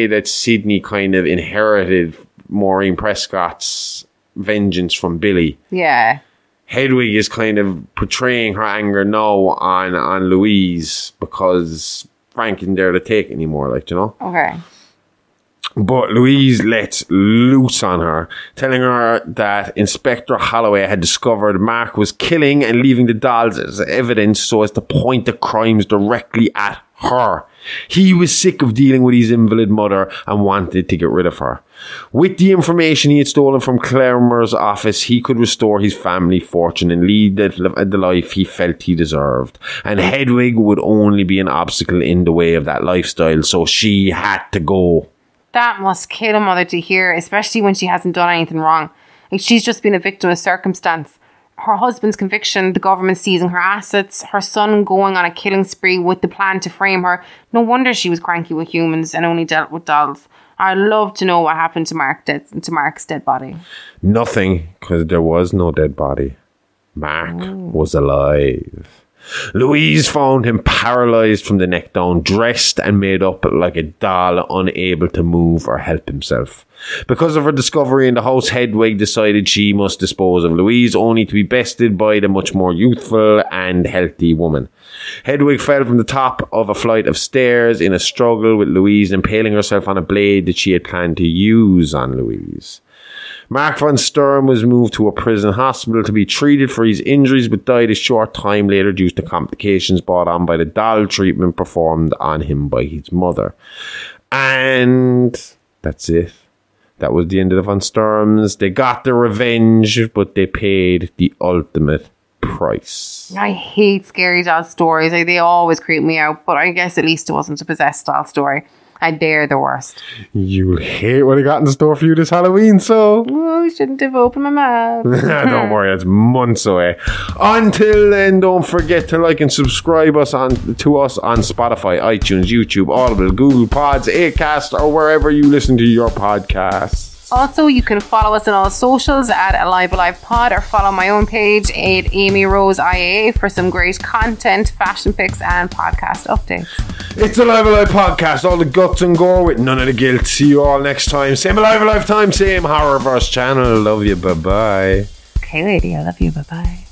that Sydney kind of inherited Maureen Prescott's vengeance from Billy. Yeah, Hedwig is kind of portraying her anger now on Louise because Frank isn't there to take it anymore. Like, you know. Okay. But Louise lets loose on her, telling her that Inspector Holloway had discovered Mark was killing and leaving the dolls as evidence so as to point the crimes directly at her. He was sick of dealing with his invalid mother and wanted to get rid of her. With the information he had stolen from Clermer's office, he could restore his family fortune and lead the life he felt he deserved. And Hedwig would only be an obstacle in the way of that lifestyle, so she had to go. That must kill a mother to hear, especially when she hasn't done anything wrong. Like, she's just been a victim of circumstance. Her husband's conviction, the government seizing her assets, her son going on a killing spree with the plan to frame her. No wonder she was cranky with humans and only dealt with dolls. I'd love to know what happened to Mark's dead body. Nothing, because there was no dead body. Mark was alive. Louise found him paralysed from the neck down, dressed and made up like a doll, unable to move or help himself. Because of her discovery in the house, Hedwig decided she must dispose of Louise, only to be bested by the much more youthful and healthy woman. Hedwig fell from the top of a flight of stairs in a struggle with Louise, impaling herself on a blade that she had planned to use on Louise. Mark von Sturm was moved to a prison hospital to be treated for his injuries, but died a short time later due to complications brought on by the doll treatment performed on him by his mother. And that's it. That was the end of the von Sturms. They got their revenge, but they paid the ultimate price. I hate scary doll stories. Like, they always creep me out, but I guess at least it wasn't a possessed doll story. They're the worst. You'll hate what I got in store for you this Halloween, so... Oh, I shouldn't have opened my mouth. Don't worry, it's months away. Until then, don't forget to like and subscribe to us on Spotify, iTunes, YouTube, Audible, Google Pods, Acast, or wherever you listen to your podcasts. Also, you can follow us on all socials at Alive Alive Pod, or follow my own page at Amy Rose IAA for some great content, fashion pics, and podcast updates. It's Alive Alive Podcast, all the guts and gore with none of the guilt. See you all next time. Same Alive Alive time, same Horrorverse channel. Love you, bye bye. Okay, lady, I love you, bye bye.